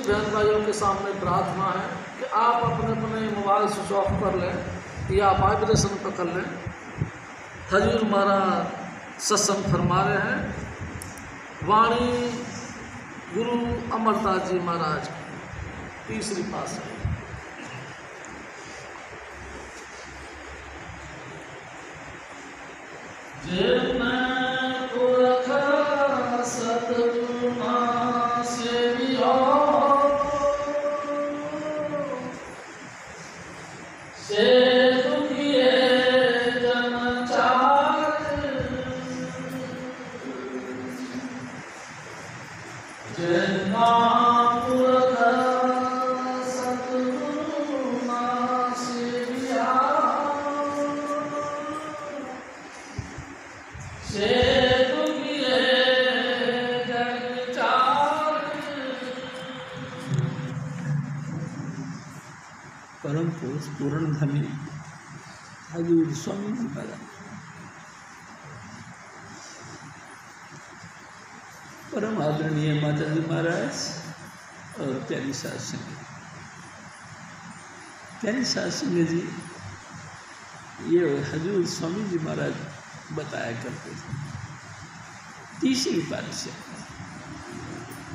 बहन भाइयों के सामने प्रार्थना है कि आप अपने अपने मोबाइल स्विच ऑफ कर लें या वाइब्रेशन पर कर लें। हजूर महाराज सत्संग फरमा रहे हैं। वाणी गुरु अमरदास जी महाराज की तीसरी पातशाही। परम पुरुष पूर्ण धनी हजूर स्वामी जी महाराज, परम आदरणीय माता जी महाराज और प्यारी सास संगत। प्यारी सास संगत जी, ये हजूर स्वामी जी महाराज बताया करते थे। तीसरी पातशाही,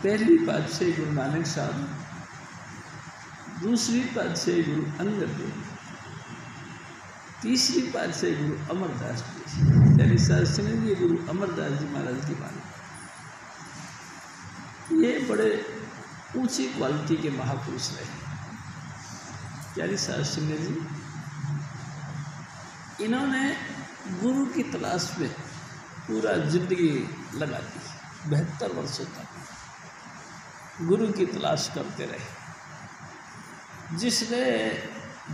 पहली पातशाही गुरु नानक साहब, दूसरी पातशाही गुरु अंगद देव, तीसरी पातशाही गुरु अमरदास जी। यानी शास्त्र ये गुरु अमरदास जी महाराज की बात। ये बड़े ऊंची क्वालिटी के महापुरुष रहे। यानी शास्त्र जी, इन्होंने गुरु की तलाश में पूरा जिंदगी लगा दी। 72 वर्षों तक गुरु की तलाश करते रहे। जिसने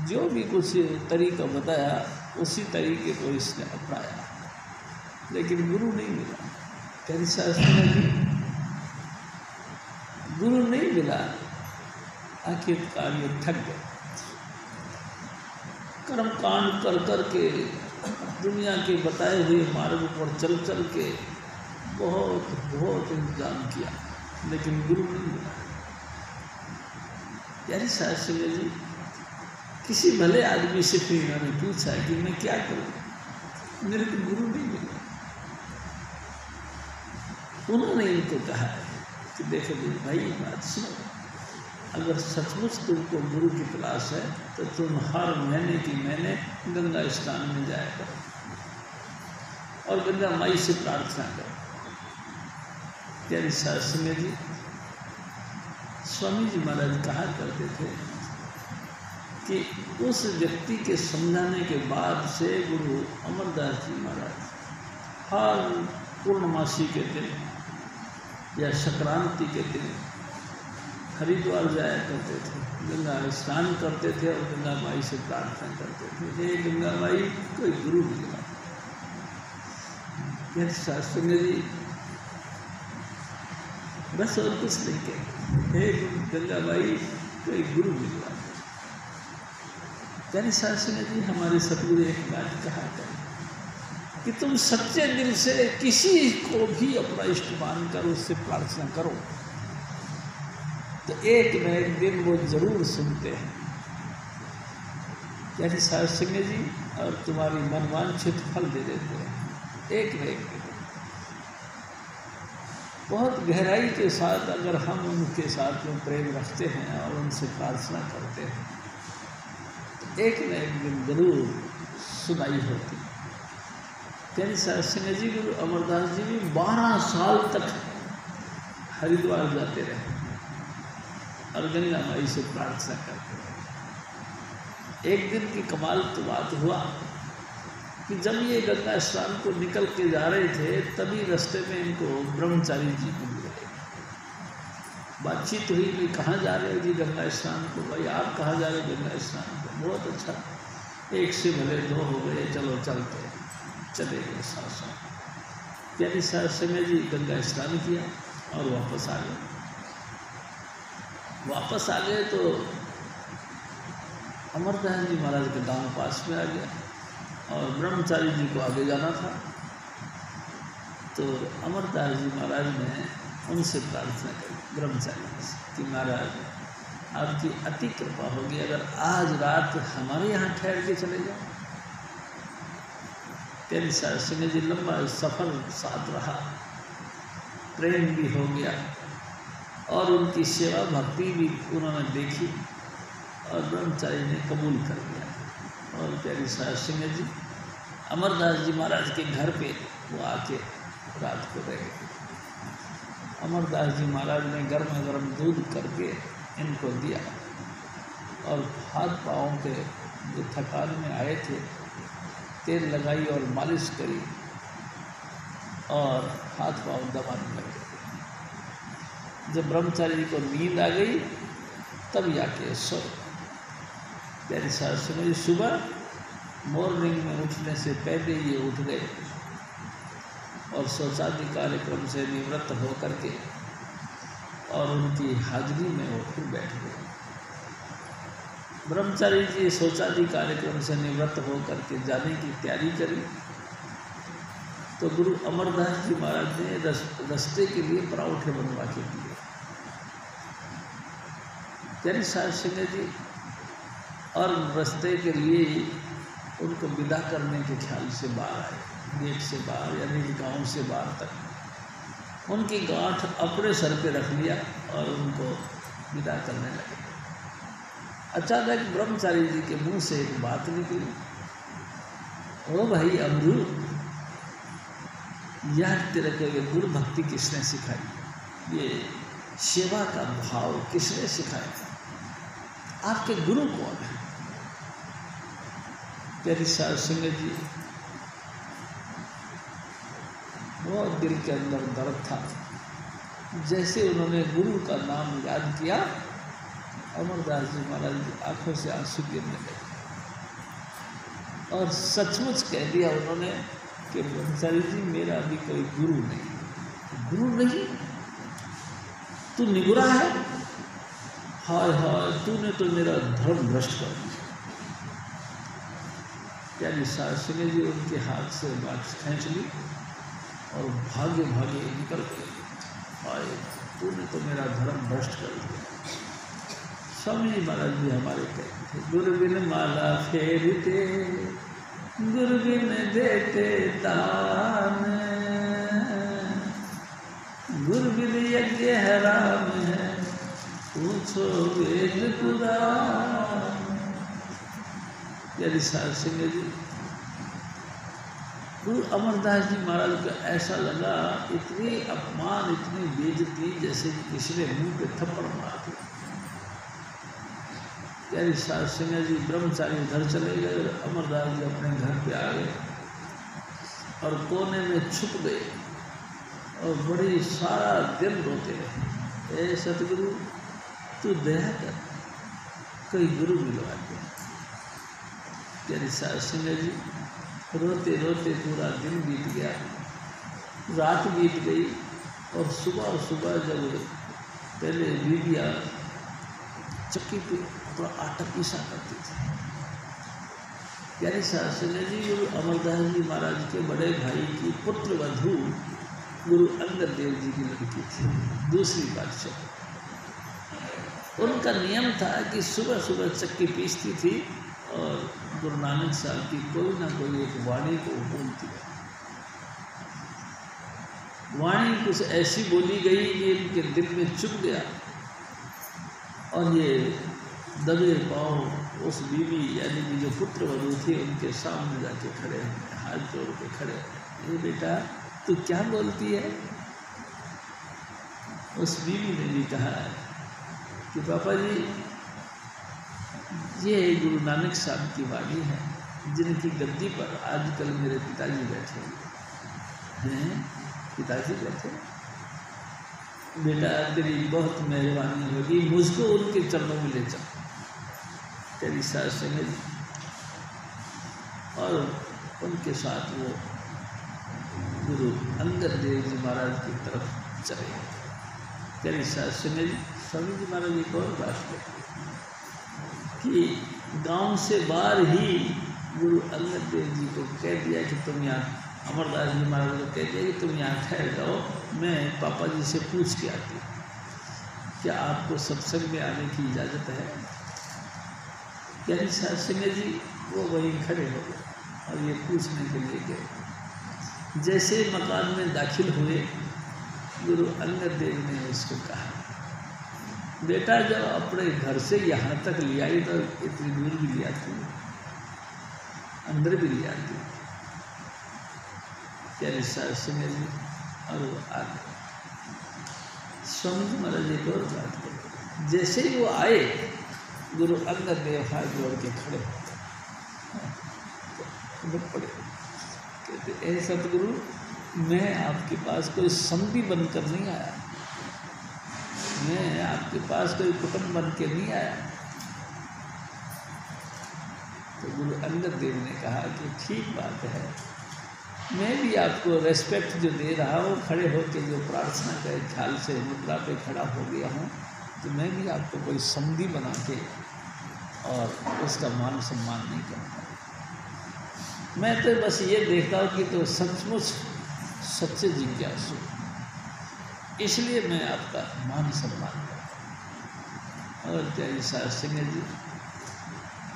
जो भी कुछ तरीका बताया उसी तरीके को इसने अपनाया, लेकिन गुरु नहीं मिला। प्यारी शास्त्री जी, गुरु नहीं मिला। आखिरकार ये थक गए। कर्म कांड कर कर के, दुनिया के बताए हुए मार्ग पर चल चल के बहुत बहुत इंतजाम किया, लेकिन गुरु नहीं मिला। यानी शास्त्री जी, किसी भले आदमी से फिर इन्होंने पूछा कि मैं क्या करूं, मेरे को गुरु नहीं मिला। उन्होंने इनको कहा कि देखो भाई, बात सुनो, अगर सचमुच तुमको गुरु की तलाश है तो तुम हर महीने की महीने गंगा स्नान में जाया करो और गंगा माई से प्रार्थना करो। यानी शास्त्री जी, स्वामी जी महाराज कहा करते थे कि उस व्यक्ति के समझाने के बाद से गुरु अमरदास जी महाराज हर पूर्णमासी के दिन या संक्रांति के दिन हरिद्वार जाया करते थे, गंगा स्नान करते थे और गंगा माई से प्रार्थना करते थे, हे गंगा माई कोई गुरु मिला। यह शास्त्री जी बस और कुछ नहीं कहते, हे गंगा माई कोई गुरु मिला। यानी शास्त्री जी, हमारे सतगुरु एक बात कहा था कि तुम सच्चे दिल से किसी को भी अपना इष्ट मानकर उससे प्रार्थना करो तो एक न एक दिन वो जरूर सुनते हैं। यानी शास्त्री जी, और तुम्हारी मनवांछित फल दे देते हैं एक न एक दिन। बहुत गहराई के साथ अगर हम उनके साथ में प्रेम रखते हैं और उनसे प्रार्थना करते हैं तो एक न एक दिन जरूर सुनाई होती। यानी शास्त्री जी, गुरु अमरदास जी भी 12 साल तक हरिद्वार जाते रहे और गंगा माई से प्रार्थना करते रहे। एक दिन की कमाल तो बात हुआ कि जब ये गंगा स्नान को निकल के जा रहे थे तभी रास्ते में इनको ब्रह्मचारी जी मिल गए। बातचीत हुई कि कहाँ जा रहे हो जी गंगा स्नान को। भाई आप कहाँ जा रहे हो गंगा स्नान को। बहुत अच्छा, एक से भले दो हो गए, चलो चलते चले गए साथ साथ। यानी शास्त्री जी गंगा स्नान किया और वापस आ गए। वापस आ गए तो अमरदास जी महाराज के गांव पास में आ गया और ब्रह्मचारी जी को आगे जाना था। तो अमरदास जी महाराज ने उनसे प्रार्थना करी ब्रह्मचारी से कि महाराज आपकी अति कृपा होगी, अगर आज रात हमारे यहाँ ठहर के चले जाओ। प्यारी सास सिंह जी लंबा सफर साथ रहा, प्रेम भी हो गया और उनकी सेवा भक्ति भी उन्होंने देखी और ब्रह्मचारी ने कबूल कर लिया। और प्यारी सास सिंह जी अमरदास जी महाराज के घर पे वो आके रात को रह गए। अमरदास जी महाराज ने गर्मा गर्म दूध करके इनको दिया और हाथ पाँव के जो थकान में आए थे तेल लगाई और मालिश करी और हाथ पाँव दबाने लगे। जब ब्रह्मचारी को नींद आ गई तब जाके सो। प्यारी सास सिंह जी सुबह मॉर्निंग में उठने से पहले ये उठ गए और शौचादि कार्यक्रम से निवृत्त होकर के और उनकी हाजिरी में वो फिर बैठ गए। ब्रह्मचारी जी शौचादि कार्यक्रम से निवृत्त होकर के जाने की तैयारी करी तो गुरु अमरदास जी महाराज ने रास्ते के लिए पराउठे बनवा के दिए। प्यारी सास सिंह जी और रास्ते के लिए उनको विदा करने के ख्याल से बाहर आए, गेट से बाहर यानी कि गांव से बाहर तक उनकी गांठ अपने सर पे रख लिया और उनको विदा करने लगे। अचानक ब्रह्मचारी जी के मुंह से एक बात निकली, ओ भाई अमरू, यह तेरे को ये गुरु भक्ति किसने सिखाई, ये सेवा का भाव किसने सिखाया, आपके गुरु कौन है। प्यारी सास सिंह जी बहुत दिल के अंदर दर्द था। जैसे उन्होंने गुरु का नाम याद किया अमरदास जी महाराज की आंखों से आंसू गिरने लगे और सचमुच कह दिया उन्होंने कि ब्रह्मचारी जी मेरा भी कोई गुरु नहीं। गुरु नहीं? तू निगुरा है? हाय हाय, तूने तो मेरा धर्म भ्रष्ट कर दिया। प्यारी सास सिंह जी उनके हाथ से बात खींच ली और भागे भागे निकल गए। हाय, तूने तो मेरा धर्म भ्रष्ट कर दिया। स्वामी जी महाराज भी हमारे कहते थे, गुरु बिन माला फेरते, गुरु बिन देते दान, गुरु बिन यज्ञ हराम है, पूछो वेद पुराण। प्यारी सास सिंह जी गुरु अमरदास जी महाराज को ऐसा लगा इतनी अपमान इतनी बेइज्जती जैसे कि किसी ने मुंह पे थप्पड़ मार दिया। प्यारी सास सिंह जी ब्रह्मचारी उधर चले गए, अमरदास जी अपने घर पे आ गए और कोने में छुप गए और बड़ी सारा दिन रोते रहे, ए सतगुरु तू दया कर, कोई गुरु मिलवा दे। प्यारी सास सिंह जी रोते रोते पूरा दिन बीत गया, रात बीत गई और सुबह सुबह जब पहले बीबिया चक्की पे थोड़ा आटा पीसा करती थी। प्यारी सास सिंह जी गुरु अमरदास जी महाराज के बड़े भाई की पुत्र वधू गुरु अंगद देव जी की लड़की थी, दूसरी बादशाह। उनका नियम था कि सुबह सुबह चक्की पीसती थी और गुरु नानक साहब की कोई ना कोई एक वाणी को बोलती है। वाणी कुछ ऐसी बोली गई कि इनके दिल में चुभ गया और ये दबे पाँव उस बीवी यानी कि जो पुत्र वधू थे उनके सामने जाके खड़े हैं, हाथ जोड़ के खड़े हैं। ये बेटा तू क्या बोलती है? उस बीवी ने भी कहा कि पापा जी ये गुरु नानक साहब की वाणी है जिनकी गद्दी पर आजकल मेरे पिताजी बैठे हैं। पिताजी बैठे? बेटा तेरी बहुत मेहरबानी होगी, मुझको उनके चरणों में ले चल। तेरी सास सिंह जी और उनके साथ वो गुरु अंगद देव जी महाराज की तरफ चले गए। तेरी सास सिंह जी स्वामी जी महाराज एक और बात कहते कि गांव से बाहर ही गुरु अंगद देव जी को कह दिया कि तुम यहाँ अमरदास जी महाराज को कहते हैं कि तुम यहाँ ठहर जाओ, मैं पापा जी से पूछ के आती हूँ क्या आपको सत्संग में आने की इजाज़त है। यानी साहब सिंह जी वो वहीं खड़े हो गए और ये पूछने के लिए गए। जैसे मकान में दाखिल हुए गुरु अंगद देव ने उसको कहा, बेटा जब अपने घर से यहाँ तक ले आई तो इतनी दूर भी ले आती, अंदर भी ले आती। क्या साहब सिंह जी और वो आगे स्वामी जी महाराज एक और बात करें। जैसे ही वो आए गुरु अंगद देव हाथ जोड़ के खड़े पड़े, कहते ए सतगुरु, मैं आपके पास कोई संधि बनकर नहीं आया, मैं आपके पास कोई कुटुंब बन के नहीं आया। तो गुरु अंगद देव ने कहा कि ठीक बात है, मैं भी आपको रेस्पेक्ट जो दे रहा हूँ, खड़े होकर जो प्रार्थना के ख्याल से मुद्रा पे खड़ा हो गया हूँ, तो मैं भी आपको कोई संधि बना के और उसका मान सम्मान नहीं करता। मैं तो बस ये देखता हूँ कि तो सचमुच सच्चे जिज्ञासु, इसलिए मैं आपका मान सम्मान करता। और क्या साहब सिंह जी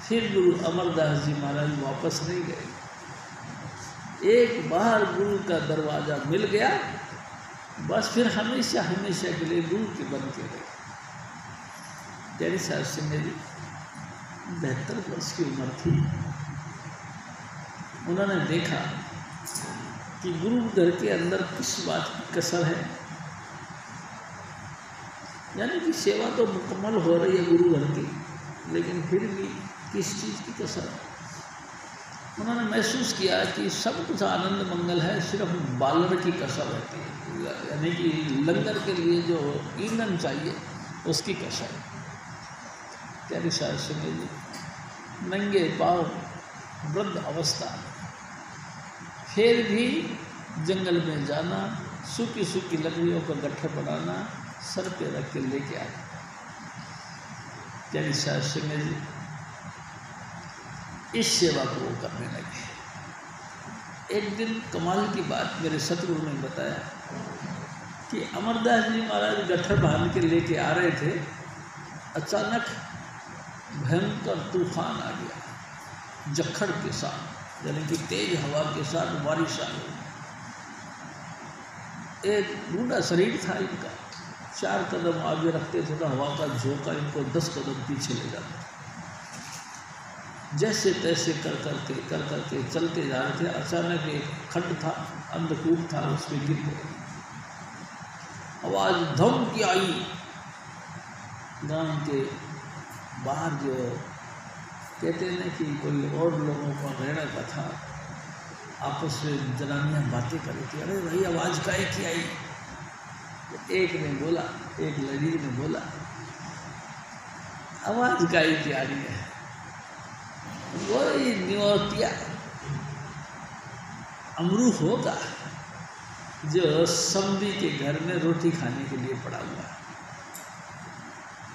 फिर गुरु अमरदास जी महाराज वापस नहीं गए। एक बार गुरु का दरवाज़ा मिल गया, बस फिर हमेशा हमेशा के लिए गुरु के बन के रहे। जैन साहब सिंह जी 72 वर्ष की उम्र थी। उन्होंने देखा कि गुरु घर के अंदर किस बात की कसर है, यानी कि सेवा तो मुकम्मल हो रही है गुरु घर की, लेकिन फिर भी किस चीज़ की कसर है। उन्होंने महसूस किया कि सब कुछ आनंद मंगल है, सिर्फ बालन की कसर रहती है, यानी कि लंगर के लिए जो ईंधन चाहिए उसकी कसर। त्यारी साहब सिंह जी नंगे पाँव वृद्ध अवस्था, फिर भी जंगल में जाना, सूखी सूखी लकड़ियों का गट्ठे बनाना, सर पे रख के लेके आए। त्यारी साहब सिंह जी इस सेवा को वो करने लगे। एक दिन कमाल की बात मेरे सतगुरु ने बताया कि अमरदास जी महाराज गट्ठर बांध के लेके आ रहे थे, अचानक भयंकर तूफान आ गया, जखड़ के साथ, यानी कि तेज हवा के साथ बारिश आ गई। एक बूढ़ा शरीर था इनका, 4 कदम आगे रखते थे तो हवा का झोंका इनको 10 कदम पीछे ले जाता। जैसे तैसे कर करके चलते जा रहे थे। अचानक एक खड्ड था, अंधकूप था, उसमें गिर गए। आवाज़ धम की आई। गांव के बाहर जो कहते हैं कि कोई और लोगों का रहने का था, आपस में जनानियाँ बातें कर रही थी, अरे भाई आवाज़ काहे की आई। तो एक ने बोला, एक लड़की ने बोला, आवाज़ काहे की आ रही है, वही न्योतिया अमरू होगा जो समधी के घर में रोटी खाने के लिए पड़ा हुआ है।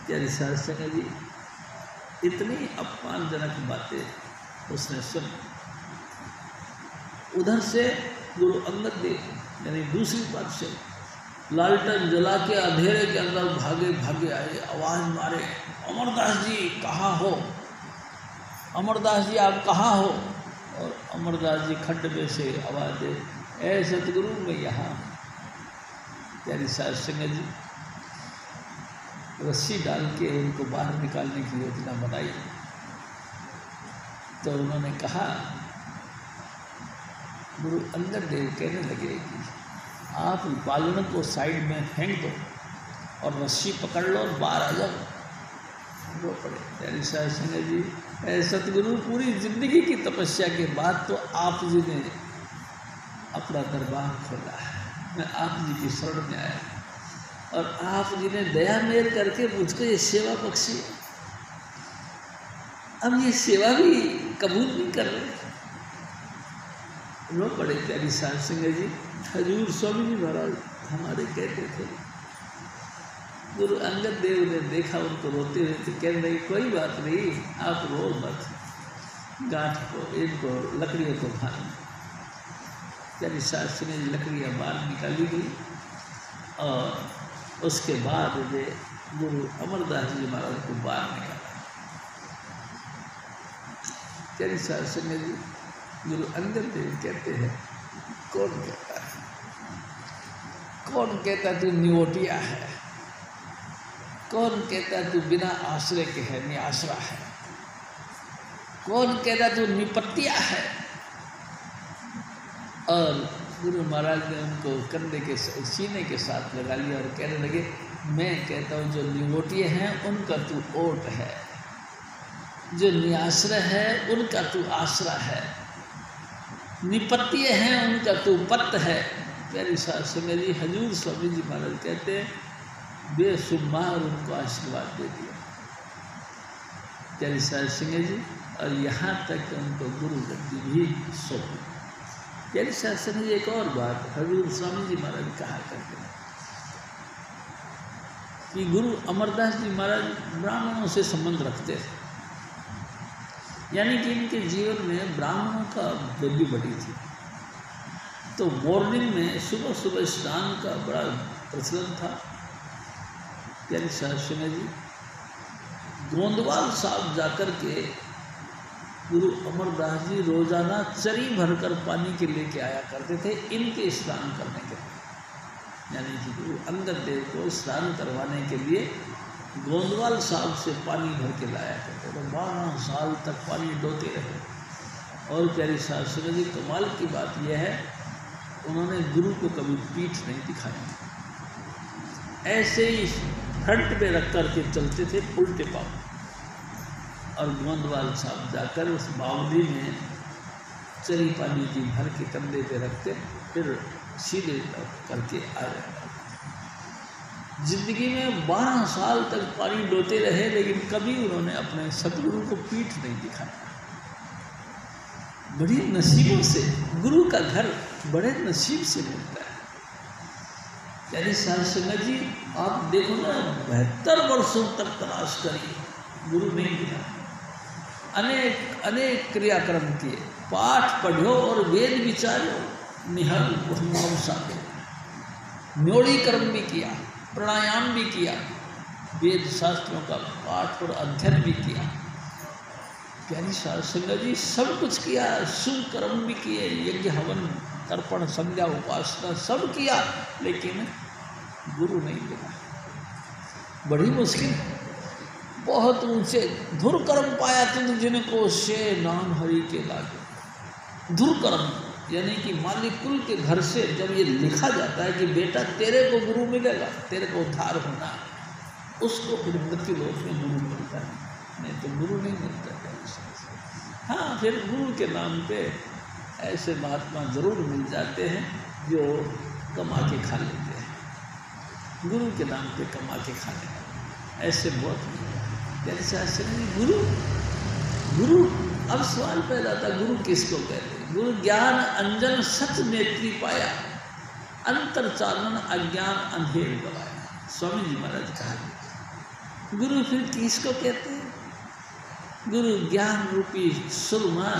क्या सिंह जी इतनी अपमानजनक बातें उसने सुन। उधर से गुरु अंगद देव यानी दूसरी बात से लालटेन जला के अंधेरे के अंदर भागे भागे आए, आवाज़ मारे, अमरदास जी कहाँ हो, अमरदास जी आप कहाँ हो। और अमरदास जी खड्ड में से आवाज़ दे, ऐ सतगुरु मैं यहाँ। प्यारी साहब सिंह जी रस्सी डाल के उनको बाहर निकालने की योजना बनाई। तो उन्होंने कहा, गुरु अंगद देव कहने लगे कि आप बालन को साइड में फेंक दो और रस्सी पकड़ लो और बाहर आ जाओ। वो पड़े प्यारी साहब सिंह जी, सतगुरु पूरी जिंदगी की तपस्या के बाद तो आप जी ने अपना दरबार खोला है, मैं आप जी की शरण में आया और आप जी ने दया मेल करके मुझको ये सेवा बख्शी। अब ये सेवा भी कबूल नहीं कर रहे। रो पड़े प्यारी साहब सिंह जी। हजूर स्वामी जी महाराज हमारे कहते थे, गुरु अंगद देव ने देखा उनको रोते हुए तो कह रही, कोई बात नहीं, आप रो मत, गांठ को इनको लकड़ियों को भान। प्यारी साहब से ने लकड़ियाँ बाहर निकाली गई और उसके बाद जो गुरु अमरदास जी महाराज को बाहर निकाला। प्यारी साहब से ने गुरु अंगद देव कहते हैं, कौन कहता है, कौन कहता तू निवोटिया है, कौन कहता तू बिना आश्रय के है, निआसरा है, कौन कहता तू निपत्तिया है। और गुरु महाराज ने उनको कंधे के सीने के साथ लगा लिया और कहने लगे, मैं कहता हूँ जो निवोटिए हैं उनका तू ओट है, जो निआश्रय है उनका तू आश्रा है, निपत्तिए हैं उनका तू पत्त है। प्यारी साहब से मेरी हजूर स्वामी जी महाराज कहते हैं बेशुमार उनको आशीर्वाद दे दिया प्यारी साहब सिंह जी, और यहाँ तक उनको गुरु गद्दी भी सौंपी। प्यारी साहब सिंह जी एक और बात हजूर स्वामी जी महाराज कहा करते हैं कि गुरु अमरदास जी महाराज ब्राह्मणों से संबंध रखते थे, यानी कि इनके जीवन में ब्राह्मणों का वैल्यू बढ़ी थी। तो मॉर्निंग में सुबह सुबह स्नान का बड़ा प्रचलन था। प्यारी साहब सिंह जी गोंदवाल साहब जाकर के गुरु अमरदास जी रोजाना चरी भरकर पानी के लेके आया करते थे इनके स्नान करने के लिए, यानी कि गुरु अंगद देव को स्नान करवाने के लिए गोंदवाल साहब से पानी भर के लाया करते थे। 12 साल तक पानी डोते रहे। और प्यारी साहब सिंह जी कमाल की बात यह है, उन्होंने गुरु को कभी पीठ नहीं दिखाई, ऐसे ही फ्रंट में रख कर के चलते थे उल्टे पाँव, और गोंदवाल साहब जाकर उस बावली में चरी पानी की भर के कंधे पे रखते, फिर सीधे करके आ जाता। जिंदगी में 12 साल तक पानी डोते रहे, लेकिन कभी उन्होंने अपने सतगुरु को पीठ नहीं दिखाया। बड़ी नसीबों से गुरु का घर बड़े नसीब से मिलता है। यानी साहब सिंह जी आप देखो ना, 72 वर्षों तक तलाश करी, गुरु नहीं मिला। अनेक अनेक क्रियाक्रम किए, पाठ पढ़ो और वेद विचारो, निहल न्योड़ी कर्म भी किया, प्राणायाम भी किया, वेद शास्त्रों का पाठ और अध्ययन भी किया। प्यारी साहब सिंह जी सब कुछ किया, शुभ कर्म भी किए, यज्ञ हवन तर्पण संध्या उपासना सब किया, लेकिन गुरु नहीं मिला। बड़ी मुश्किल, बहुत ऊंचे धुर कर्म पाया तुम जिनको से नाम हरि के लागे। धुर कर्म यानी कि मालिक कुल के घर से जब ये लिखा जाता है कि बेटा तेरे को गुरु मिलेगा, तेरे को उद्धार होना, उसको फिर मृत्यु लोक में गुरु मिलता है, नहीं तो गुरु नहीं मिलता है। हाँ, फिर गुरु के नाम पे ऐसे महात्मा जरूर मिल जाते हैं जो कमा के खा लेते हैं, गुरु के नाम पे कमा के खा लेते हैं, ऐसे बहुत जैसे ऐसे नहीं। गुरु गुरु अब सवाल पैदा था, गुरु किसको कहते हैं? गुरु ज्ञान अंजन सच नेत्री पाया, अंतर चानन अज्ञान अंधेर गवाया। स्वामी जी महाराज कहा गुरु फिर किसको कहते हैं? गुरु ज्ञान रूपी सुरमा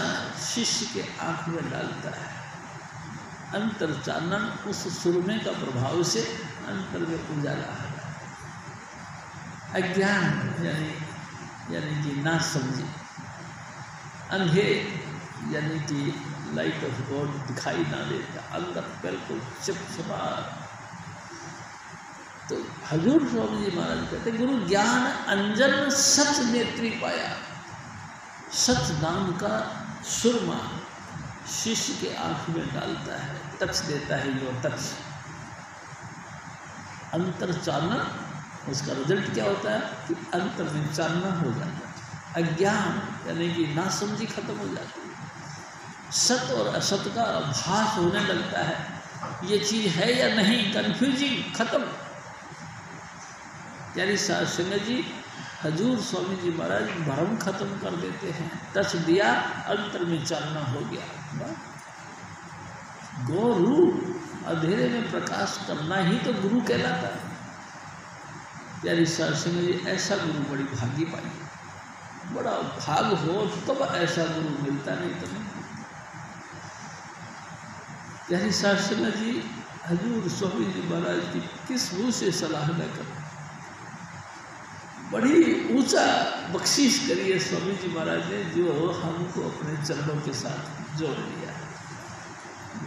शिष्य के आंख में डालता है, अंतर चानन उस सुरमे का प्रभाव से अंतर में उजाला है। अज्ञान यानी कि ना समझे, अंधेर यानी कि लाइट ऑफ गॉड दिखाई ना देता, अंदर बिल्कुल चिपचिपा। तो हजूर स्वामी जी महाराज कहते गुरु ज्ञान अंजन सच नेत्री पाया, सच नाम का सुरमा शिष्य के आंख में डालता है, टच देता है, यो टच। अंतर चानन, उसका रिजल्ट क्या होता है कि अंतर में चानन हो जाता है, अज्ञान यानी कि नासमझी खत्म हो जाती है, सत और असत का भास होने लगता है, ये चीज़ है या नहीं, कन्फ्यूजिंग खत्म। यानी साहब सिंह जी हजूर स्वामी जी महाराज भ्रम खत्म कर देते हैं, टच दिया अंतर में चानना हो गया। गुरु अंधेरे में प्रकाश करना ही तो गुरु कहलाता है। प्यारी साहब सिंह जी ऐसा गुरु बड़ी भागी पाई, बड़ा भाग हो तब ऐसा गुरु मिलता, नहीं तो नहीं। यानी शास्त्री जी हजूर स्वामी जी महाराज की किस मुँह से सलाह न करें। बड़ी ऊंचा बख्शीश करिए स्वामी जी महाराज ने, जो हमको अपने चरणों के साथ जोड़ लिया।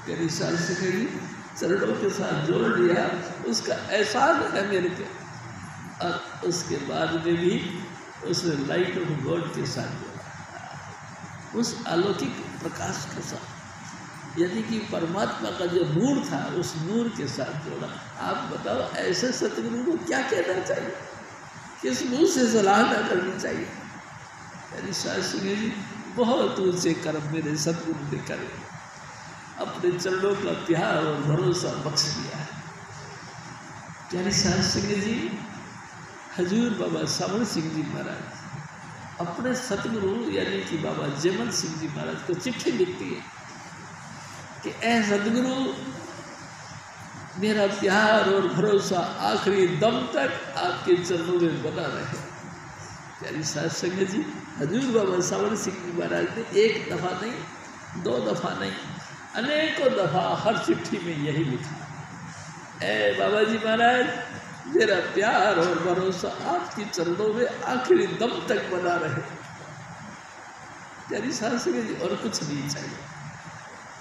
मेरी शास्त्री जी चरणों के साथ जोड़ लिया, उसका एहसास है मेरे पे। और उसके बाद में भी उसने लाइट ऑफ गॉड के साथ जोड़ा, उस अलौकिक प्रकाश के साथ, यानी कि परमात्मा का जो नूर था उस नूर के साथ जोड़ा। आप बताओ ऐसे सतगुरु को क्या कहना चाहिए, किस मुँह से सलाह न करनी चाहिए। यानी शास्त्री जी बहुत ऊंचे कर्म मेरे सतगुरु ने करे, अपने चरणों का प्यार और भरोसा बख्श दिया है। यानी शास्त्री जी हजूर बाबा सावड़ सिंह जी महाराज अपने सतगुरु यानी कि बाबा जयमल सिंह जी महाराज को चिट्ठी लिखती है कि ऐ सतगुरु, मेरा प्यार और भरोसा आखिरी दम तक आपके चरणों में बना रहे। यानी साथ संगत जी हजूर बाबा सावड़ सिंह जी महाराज ने एक दफ़ा नहीं, दो दफ़ा नहीं, अनेकों दफ़ा हर चिट्ठी में यही लिखा, ऐ बाबा जी महाराज, मेरा प्यार और भरोसा आपके चरणों में आखिरी दम तक बना रहे। यानी साथ संगत जी और कुछ नहीं चाहिए,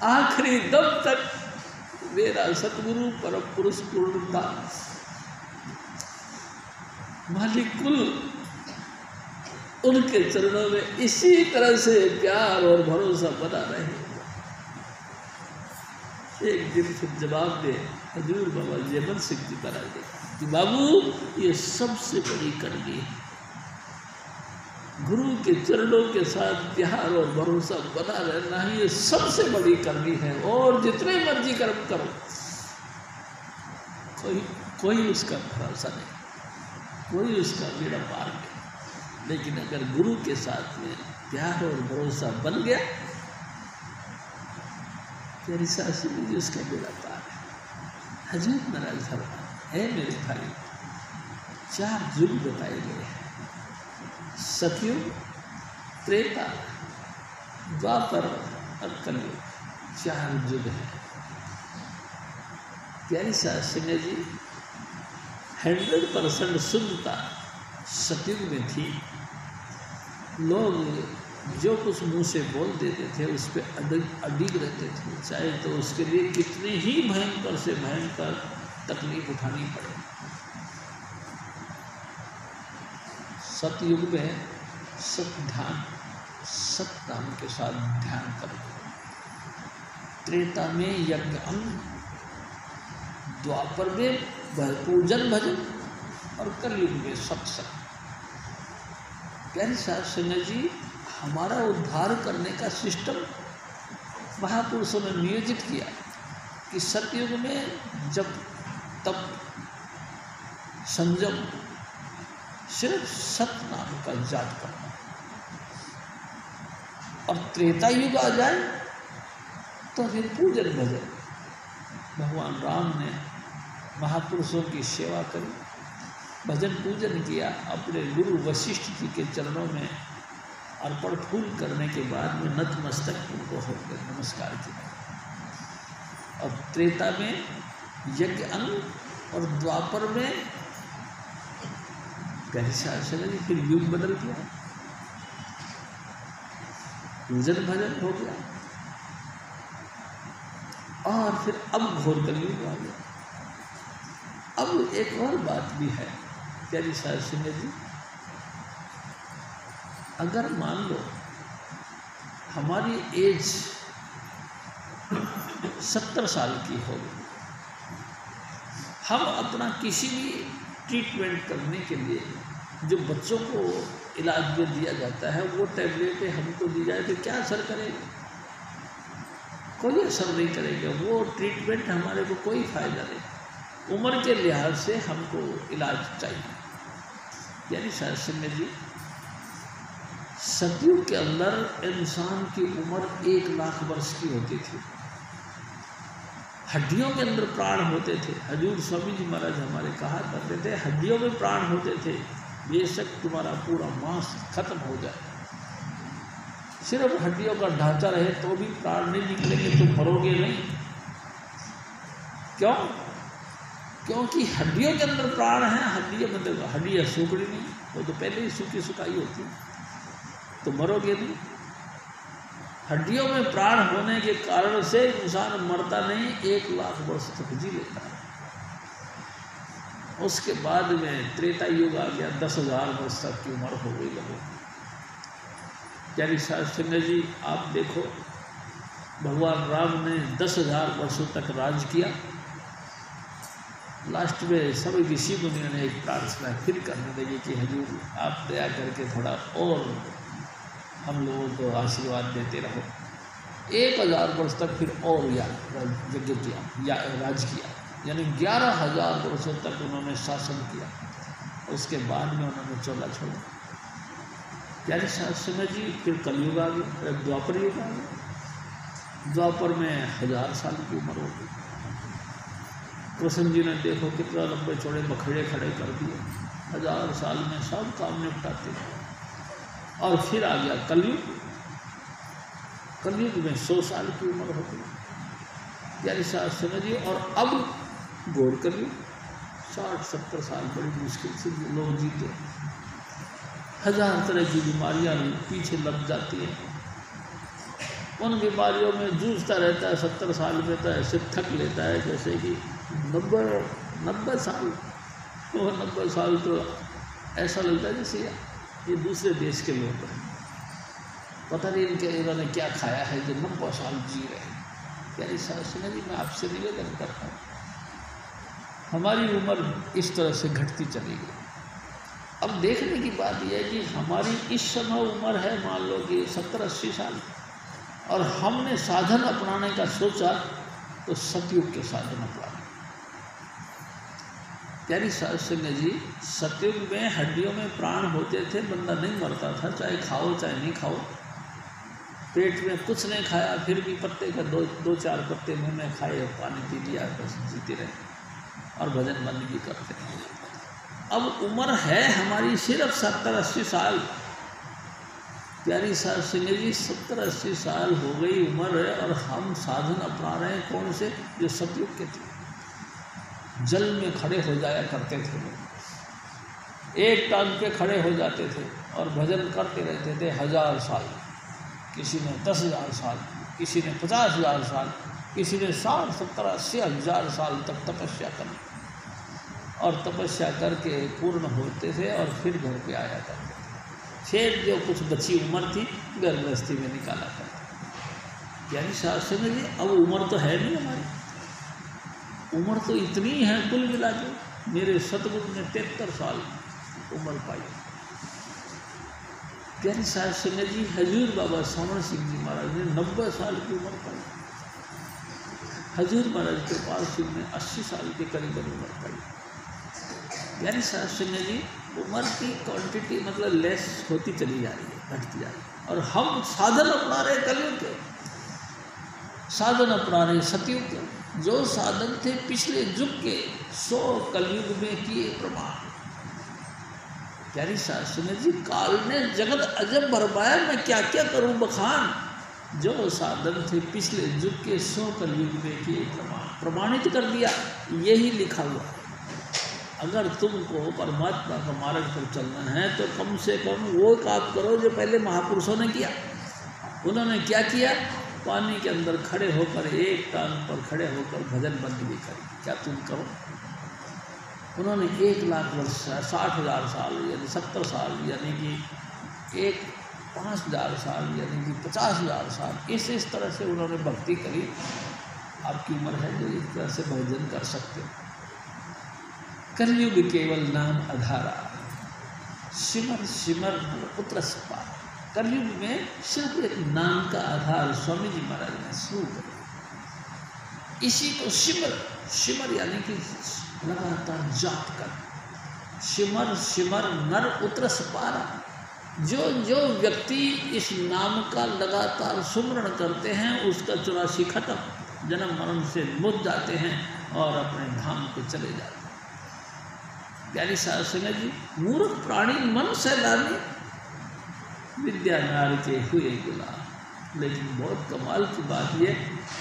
आखिरी दम तक मेरा सतगुरु परम पुरुष पूर्णता मालिक कुल उनके चरणों में इसी तरह से प्यार और भरोसा बना रहे। एक दिन फिर जवाब दे हजूर बाबा जयमल सिंह जी महाराज ने कि बाबू, ये सबसे बड़ी करनी है, गुरु के चरणों के साथ प्यार और भरोसा बना रहना ही ये सबसे बड़ी करनी है। और जितने मर्जी कर्म करो, कोई उसका भरोसा नहीं, कोई उसका बेड़ा पार नहीं, लेकिन अगर गुरु के साथ में प्यार और भरोसा बन गया, तेरी शास्त्री जी उसका बेड़ा पार है। हजूर महाराज फरमाते हैं, मेरे भाई, 4 युग बताए गए हैं, सतयुग, त्रेता, द्वापर और कलयुग, 4 युग हैं। प्यारी शास्त्री जी 100% शुद्धता सतयुग में थी। लोग जो कुछ मुंह से बोल देते थे उस पर अडिग रहते थे, चाहे तो उसके लिए कितने ही भयंकर से भयंकर तकलीफ उठानी पड़े। सतयुग में सत ध्यान, सत नाम के साथ ध्यान करो। त्रेता में यज्ञ अंग, द्वापर में पूजन भजन और कलयुग में सत्संग। प्यारी शास्त्री जी, हमारा उद्धार करने का सिस्टम महापुरुषों ने नियोजित किया कि सतयुग में जब तब संयम, सिर्फ सत नाम का जाप करना, और त्रेता युग आ जाए तो फिर पूजन भजन। भगवान राम ने महापुरुषों की सेवा करी, भजन पूजन किया, अपने गुरु वशिष्ठ जी के चरणों में अर्पण फूल करने के बाद में नतमस्तक उनको होकर नमस्कार किया। और त्रेता में यज्ञ अंग और द्वापर में गहरी फिर युग बदल गया, पूजन भजन हो गया, और फिर अब घोर कलयुग आ गया। अब एक और बात भी है प्यारी शास्त्री जी, अगर मान लो हमारी एज 70 साल की हो, हम अपना किसी भी ट्रीटमेंट करने के लिए जो बच्चों को इलाज में दिया जाता है वो टैबलेटें हमको दी जाए तो क्या असर करेगा? कोई असर नहीं करेगा, वो ट्रीटमेंट हमारे को कोई फ़ायदा नहीं। उम्र के लिहाज से हमको इलाज चाहिए। यानी शास्त्री जी, सतयुग के अंदर इंसान की उम्र 1 लाख वर्ष की होती थी, हड्डियों के अंदर प्राण होते थे। हजूर स्वामी जी महाराज हमारे कहा करते थे, हड्डियों में प्राण होते थे, बेशक तुम्हारा पूरा मांस खत्म हो जाए, सिर्फ हड्डियों का ढांचा रहे तो भी प्राण नहीं निकलेंगे, तुम मरोगे नहीं। क्यों? क्योंकि हड्डियों के अंदर प्राण है। हड्डियों में हड्डियाँ सूखड़ी नहीं, वो तो पहले ही सूखी सुखाई होती है, तो मरोगे नहीं। हड्डियों में प्राण होने के कारण से इंसान मरता नहीं, 1 लाख वर्ष तक जी लेता है। उसके बाद में त्रेता युग आ गया, 10,000 वर्ष तक की उम्र हो गई लोगों की। प्यारी साध संगत जी, आप देखो भगवान राम ने 10,000 वर्षों तक राज किया। लास्ट में सभी ऋषि मुनियों ने एक प्रार्थना फिर करने लगी कि हजूर आप दया करके थोड़ा और हम लोगों को आशीर्वाद देते रहो। 1,000 वर्ष तक फिर और यज्ञ किया या राज किया, यानी 11,000 वर्षों तक उन्होंने शासन किया। उसके बाद में उन्होंने चोला छोड़ा। प्यारे शासन जी, फिर कलयुग आ गया, द्वापर युग आ गया। द्वापर में 1000 साल की उम्र हो गई। कृष्ण जी ने देखो कितना लंबे चौड़े बखड़े खड़े कर दिए, 1000 साल में सब काम निपटाते। और फिर आ गया कलयुग। कलयुग में 100 साल की उम्र हो गई। प्यारी साथ समझिए। और अब घोर कलयुग, 60-70 साल बड़ी मुश्किल से लोग जीते। 1000 तरह की बीमारियां पीछे लग जाती हैं। उन बीमारियों में जूझता रहता है। 70 साल में तो ऐसे थक लेता है जैसे कि 90 साल। वो 90 साल तो ऐसा लगता है जैसे ये दूसरे देश के लोग हैं, पता नहीं इन्होंने क्या खाया है जो 90 साल जी रहे हैं। प्यारी साथ सुना जी, मैं आपसे निवेदन करता हूँ, हमारी उम्र इस तरह से घटती चली गई। अब देखने की बात यह है कि हमारी इस समय उम्र है मान लो कि 70-80 साल, और हमने साधन अपनाने का सोचा तो सतयुग के साधन अपनाए। प्यारी साध संगत जी, सतयुग में हड्डियों में प्राण होते थे, बंदा नहीं मरता था, चाहे खाओ चाहे नहीं खाओ। पेट में कुछ नहीं खाया फिर भी पत्ते का 2-4 पत्ते मुँह में खाए, पानी पी लिया, बस जीते रहे और भजन बंदगी करते रहे। अब उम्र है हमारी सिर्फ 70-80 साल। प्यारी साध संगत जी, 70-80 साल हो गई उम्र है और हम साधन अपना रहे हैं कौन से? जो सतयुग के थे। जल में खड़े हो जाया करते थे लोग, एक टांग पे खड़े हो जाते थे और भजन करते रहते थे 1000 साल, किसी ने 10,000 साल, किसी ने 50,000 साल, किसी ने 60, 70, 80 हज़ार साल तक तपस्या कर, और तपस्या करके पूर्ण होते थे और फिर घर पे आया करते थे। फिर जो कुछ बची उम्र थी गर्भस्थी में निकाला करते। यानी शास्त्र में जी अब उम्र तो है नहीं हमारी, उम्र तो इतनी है कुल मिला के। मेरे सतगुरु ने 73 साल उम्र पाई। प्यारी साध संगत जी, हजूर बाबा सावण सिंह जी महाराज ने 90 साल की उम्र पाई। हजूर महाराज कृपाल सिंह ने 80 साल के करीबन उम्र पाई। प्यारी साध संगत जी, उम्र की क्वांटिटी मतलब लेस होती चली जा रही है, घटती जा रही है, और हम साधन अपना रहे कलयुग के, साधन अपना रहे सतयुग के। जो साधन थे पिछले युग के 100 कलयुग में किए प्रमाण। प्यारी साध संगत जी, काल ने जगत अजब भरमाया, मैं क्या क्या करूं बखान। जो साधन थे पिछले युग के 100 कलयुग में किए प्रमाण, प्रमाणित कर दिया। यही लिखा हुआ है। अगर तुमको परमात्मा का मार्ग पर चलना है तो कम से कम वो काम करो जो पहले महापुरुषों ने किया। उन्होंने क्या किया? पानी के अंदर खड़े होकर, एक टांग पर खड़े होकर भजन बंदगी करी। क्या तुम करो? उन्होंने 1 लाख वर्ष, 60,000 साल यानी 70 साल, यानी कि 5,000 साल यानी कि 50,000 साल, इस तरह से उन्होंने भक्ति करी। आपकी उम्र है जो इस तरह से भजन कर सकते हो। कलयुग केवल नाम आधारा, सिमर सिमर पुत्र सपा। कलयुग में सिर्फ एक नाम का आधार स्वामी जी महाराज ने शुरू कर, इसी को सिमर, सिमर यानी कि लगातार जाप कर, सिमर सिमर नर उतर सपारा। जो जो व्यक्ति इस नाम का लगातार सुमरण करते हैं उसका 84 खत्म, जन्म मरण से मुक्त जाते हैं और अपने धाम को चले जाते हैं। प्यारी साध संगत जी, मूर्ख प्राणी मन से लाने, विद्या नार के हुए गुलाम। लेकिन बहुत कमाल की बात ये,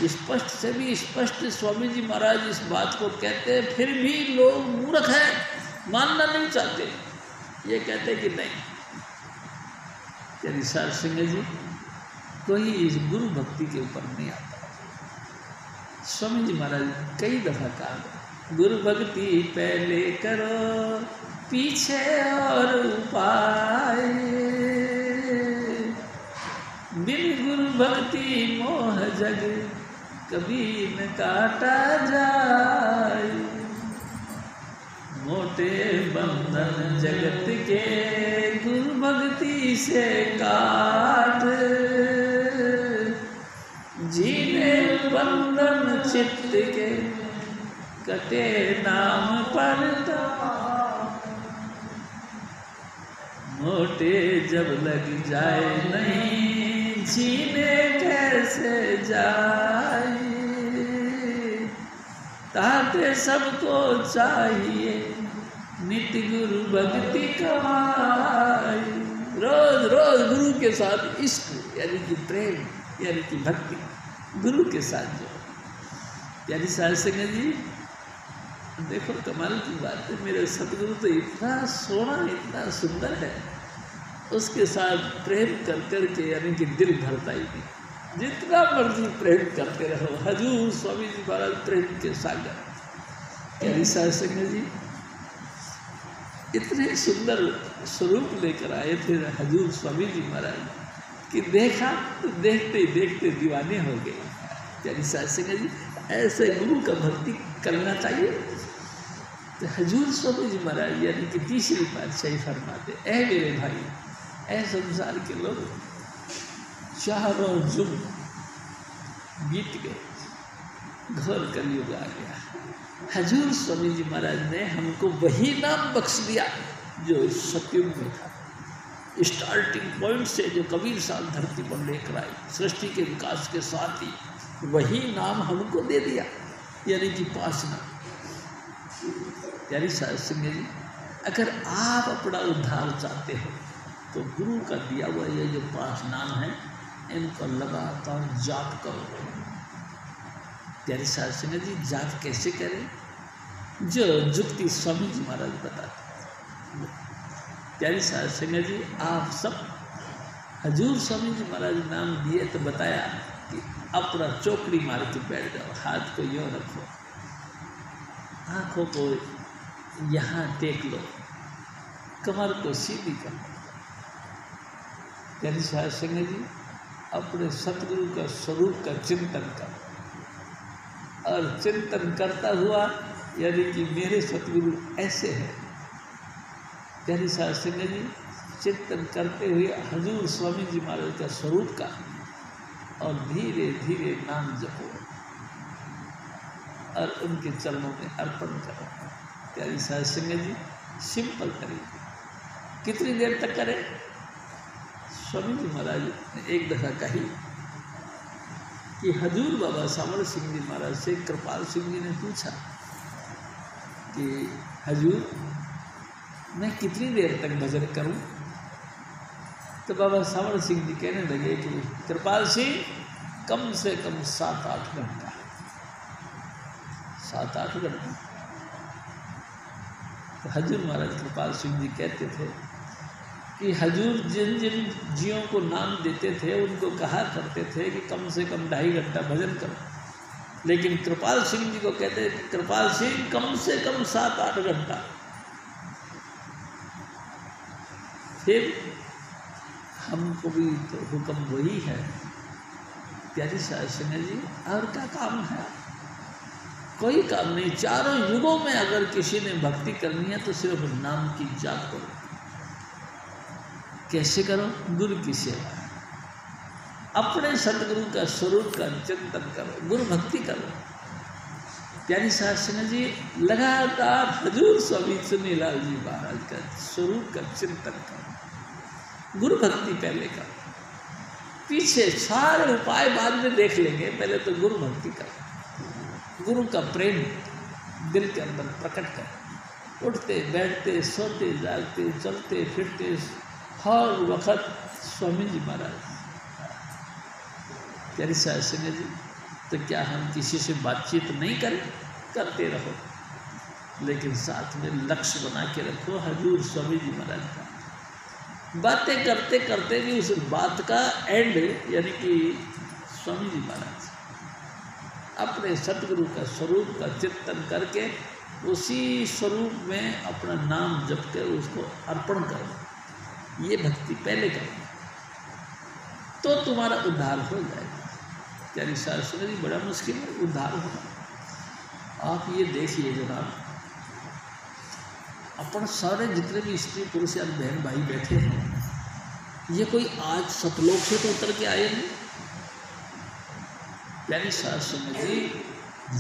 स्पष्ट से भी स्पष्ट स्वामी जी महाराज इस बात को कहते हैं, फिर भी लोग मूर्ख हैं, मानना नहीं चाहते। ये कहते कि नहीं, रिसार सिंह जी कोई इस गुरु भक्ति के ऊपर नहीं आता। स्वामी जी महाराज कई दफा कहा, गुरु भक्ति पहले करो पीछे और उपाय, बिन गुरु भक्ति मोह जग कभी न काटा जाए, मोटे बंधन जगत के गुरु भक्ति से काट, जीने बंधन चित्त के कटे नाम पर, मोटे जब लग जाए नहीं जीने कैसे जाए, ताते सबको चाहिए नित्य गुरु भक्ति कमाई। रोज रोज गुरु के साथ इश्क यानी कि प्रेम यानी कि भक्ति गुरु के साथ जो यानी साध संगत जी देखो कमाल की बात है, मेरे सतगुरु तो इतना सोना इतना सुंदर है, उसके साथ प्रेम कर करके यानी कि दिल भरता ही नहीं, जितना मर्जी प्रेम करते रहो। हजूर स्वामी जी महाराज प्रेम के सागर यानी साध संगत जी इतने सुंदर स्वरूप लेकर आए थे हजूर स्वामी जी महाराज कि देखा तो देखते ही देखते दीवाने हो गए। यानी साध संगत जी ऐसे गुरु का भक्ति करना चाहिए। तो हजूर स्वामी जी महाराज यानी कि तीसरी पातशाही फरमाते, ऐ मेरे भाई, ऐ संसार के लोग, चारों जुग बीत गए, घोर कलयुग आ गया, हजूर स्वामी जी महाराज ने हमको वही नाम बख्श दिया जो सतयुग में था, स्टार्टिंग पॉइंट से जो कबीर साहब धरती पर लेकर आए, सृष्टि के विकास के साथ ही वही नाम हमको दे दिया यानी कि पास नाम। यानी साध संगत जी अगर आप अपना उद्धार चाहते हो तो गुरु का दिया हुआ ये जो पास नाम है इनको लगातार जाप करो। यानी साध संगत जी जाप कैसे करें, जो जुक्ति स्वामी जी महाराज बताते। यानी साध संगत जी आप सब हजूर स्वामी जी महाराज नाम दिए तो बताया कि अपना चौकड़ी मार के बैठ जाओ, हाथ को यूँ रखो, आँखों को यहाँ टेक लो, कमर को सीधी कर लो। यानी साध संगत जी अपने सतगुरु का स्वरूप का चिंतन कर, और चिंतन करता हुआ यानी कि मेरे सतगुरु ऐसे हैं। यानी साध संगत जी चिंतन करते हुए हजूर स्वामी जी महाराज का स्वरूप का और धीरे धीरे नाम जपो और उनके चरणों में अर्पण करो। यानी साध संगत जी सिंपल तरीके, कितनी देर तक करें? स्वामी जी महाराज ने एक दफ़ा कही कि हजूर बाबा सावड़ सिंह जी महाराज से कृपाल सिंह जी ने पूछा कि हजूर मैं कितनी देर तक भजन करूं? तो बाबा सावड़ सिंह जी कहने लगे कि कृपाल सिंह कम से कम 7-8 घंटा। 7-8 घंटा। तो हजूर महाराज कृपाल सिंह जी कहते थे कि हजूर जिन जिन जियों को नाम देते थे उनको कहा करते थे कि कम से कम 2.5 घंटा भजन करो, लेकिन कृपाल सिंह जी को कहते कृपाल सिंह कम से कम 7-8 घंटा। फिर हमको भी तो हुक्म वही है। प्यारी साध संगत जी और क्या काम है? कोई काम नहीं। चारों युगों में अगर किसी ने भक्ति करनी है तो सिर्फ नाम की जाप करो। कैसे करो? गुरु की सेवा, अपने सतगुरु का स्वरूप का चिंतन करो, गुरु भक्ति करो। प्यारी साध संगत जी लगातार हजूर स्वामी चुन्नीलाल जी महाराज का स्वरूप का चिंतन करो, गुरु भक्ति पहले करो, पीछे सारे उपाय बाद में देख लेंगे, पहले तो गुरु भक्ति करो। गुरु का प्रेम दिल के अंदर प्रकट कर, उठते बैठते सोते जागते चलते फिरते हर वक्त स्वामी जी महाराज प्यारी साहब सिंह जी, तो क्या हम किसी से बातचीत नहीं करें? करते रहो, लेकिन साथ में लक्ष्य बना के रखो हजूर स्वामी जी महाराज का। बातें करते करते भी उस बात का एंड यानी कि स्वामी जी महाराज अपने सतगुरु का स्वरूप का चिंतन करके उसी स्वरूप में अपना नाम जप कर उसको अर्पण करो। ये भक्ति पहले करो तो तुम्हारा उद्धार हो जाएगा। प्यारी शास्त्र जी, बड़ा मुश्किल है उद्धार होना। आप ये देखिए जनाब, अपन सारे जितने भी स्त्री पुरुष या बहन भाई बैठे हैं, ये कोई आज सतलोक से तो उतर के आए नहीं। प्यारी शास्त्र जी,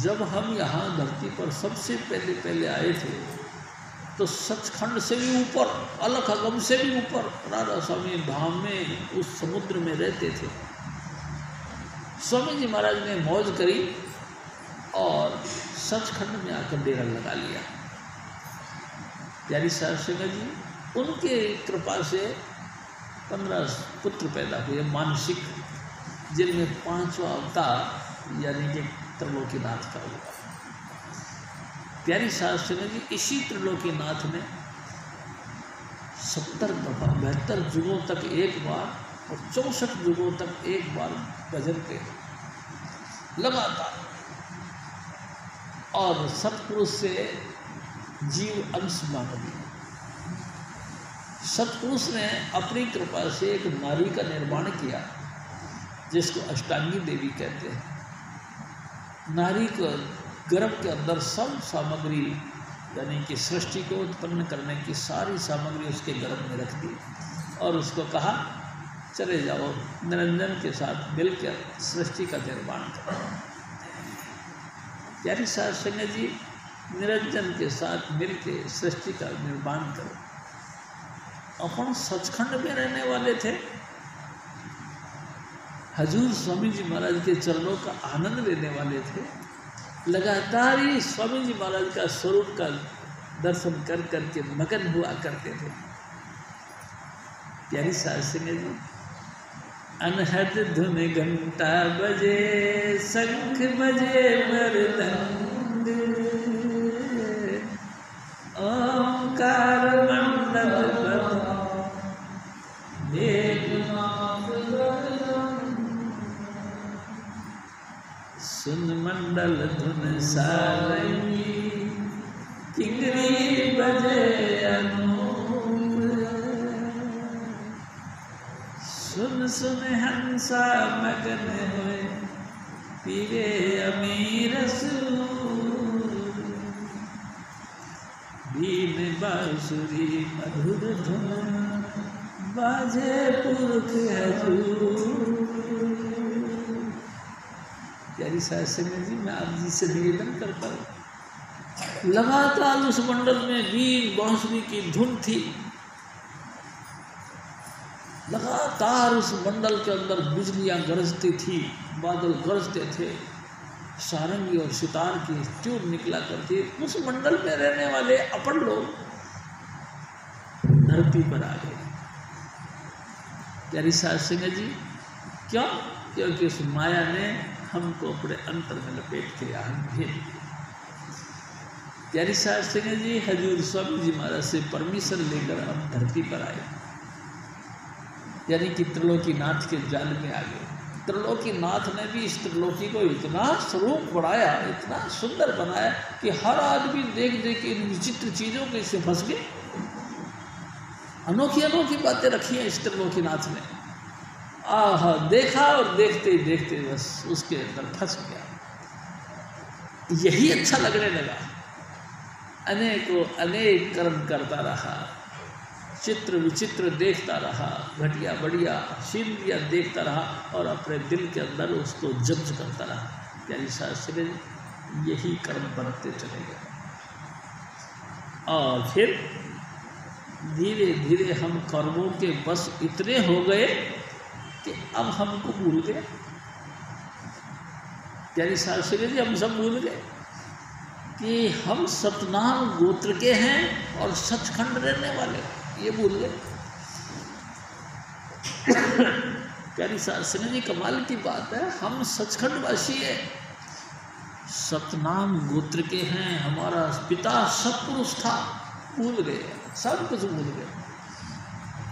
जब हम यहाँ धरती पर सबसे पहले आए थे तो सचखंड से भी ऊपर, अलख अगम से भी ऊपर राधा स्वामी धाम में उस समुद्र में रहते थे। स्वामी जी महाराज ने मौज करी और सचखंड में आकर डेरा लगा लिया। प्यारी साहब सिंह जी, उनके कृपा से 15 पुत्र पैदा हुए मानसिक, जिनमें 5वां अवतार यानी कि त्रिलोकीनाथ का हुआ। प्यारी साहब सिंह जी, इसी त्रिलोकीनाथ ने 70 दफा 72 युगों तक एक बार और 64 युगों तक एक बार भजन पे लगातार, और सतपुरुष से जीव अंश मांग दिया। सतपुरुष ने अपनी कृपा से एक नारी का निर्माण किया जिसको अष्टांगी देवी कहते हैं। नारी को गर्भ के अंदर सब सामग्री यानी कि सृष्टि को उत्पन्न करने की सारी सामग्री उसके गर्भ में रख दी और उसको कहा चले जाओ निरंजन के साथ मिलकर सृष्टि का निर्माण करो। प्यारी साहब सिंह जी, निरंजन के साथ मिलकर सृष्टि का निर्माण करो। अपन सचखंड में रहने वाले थे, हजूर स्वामी जी महाराज के चरणों का आनंद लेने वाले थे, लगातार ही स्वामी जी महाराज का स्वरूप का दर्शन कर करके मगन हुआ करते थे। प्यारी साहब सिंह जी, अनहद धुन घंटा बजे, शंख बजे मृदंग, ओंकार मंडल सुन मंडल धुन सारंगी, किंगरी बजे अनूप, सुन सुन हंसा मगन हुए, पीरे अमीर सूर, बीन बांसुरी मधुर धुन, बाजे पुरख हजूर। प्यारी साहब सिंह जी, मैं आप जी से निवेदन करता हूँ, लगातार उस मंडल में बीन बांसुरी की धुन थी, लगातार उस मंडल के अंदर बिजलियां गरजती थी, बादल गरजते थे, सारंगी और सितार की ट्यून निकला करती। उस मंडल में रहने वाले अपन लोग धरती पर आ गए। प्यारी साहब सिंह जी, क्यों? क्योंकि उस माया ने हमको अपने अंतर में लपेट के यहाँ भेज दिया। प्यारी साहब सिंह जी, हजूर स्वामी जी महाराज से परमिशन लेकर हम धरती पर आए, यानी कि त्रिलोकीनाथ के जाल में आ गए। त्रिलोकीनाथ ने भी इस त्रिलोकी को इतना स्वरूप बढ़ाया, इतना सुंदर बनाया कि हर आदमी देख देख के इन विचित्र चीज़ों के से फंस गए। अनोखी अनोखी बातें रखी हैं इस त्रिलोकीनाथ ने। आह, देखा और देखते ही देखते बस उसके अंदर फंस गया। यही अच्छा लगने लगा। अनेकों अनेक कर्म करता रहा, चित्र विचित्र देखता रहा, घटिया बढ़िया सीनरियाँ देखता रहा और अपने दिल के अंदर उसको जज करता रहा। प्यारी शास्त्री, यही कर्म बनते चले गए और फिर धीरे धीरे हम कर्मों के बस इतने हो गए कि अब हमको भूल गए। प्यारी शास्त्री जी, हम सब भूल गए कि हम सतनाम गोत्र के हैं और सचखंड रहने वाले, ये भूल गए। प्यारी साध संगत जी, कमाल की बात है, हम सचखंड वासी है, सतनाम गोत्र के हैं, हमारा पिता सत्पुरुष था, भूल गए, सब कुछ भूल गए।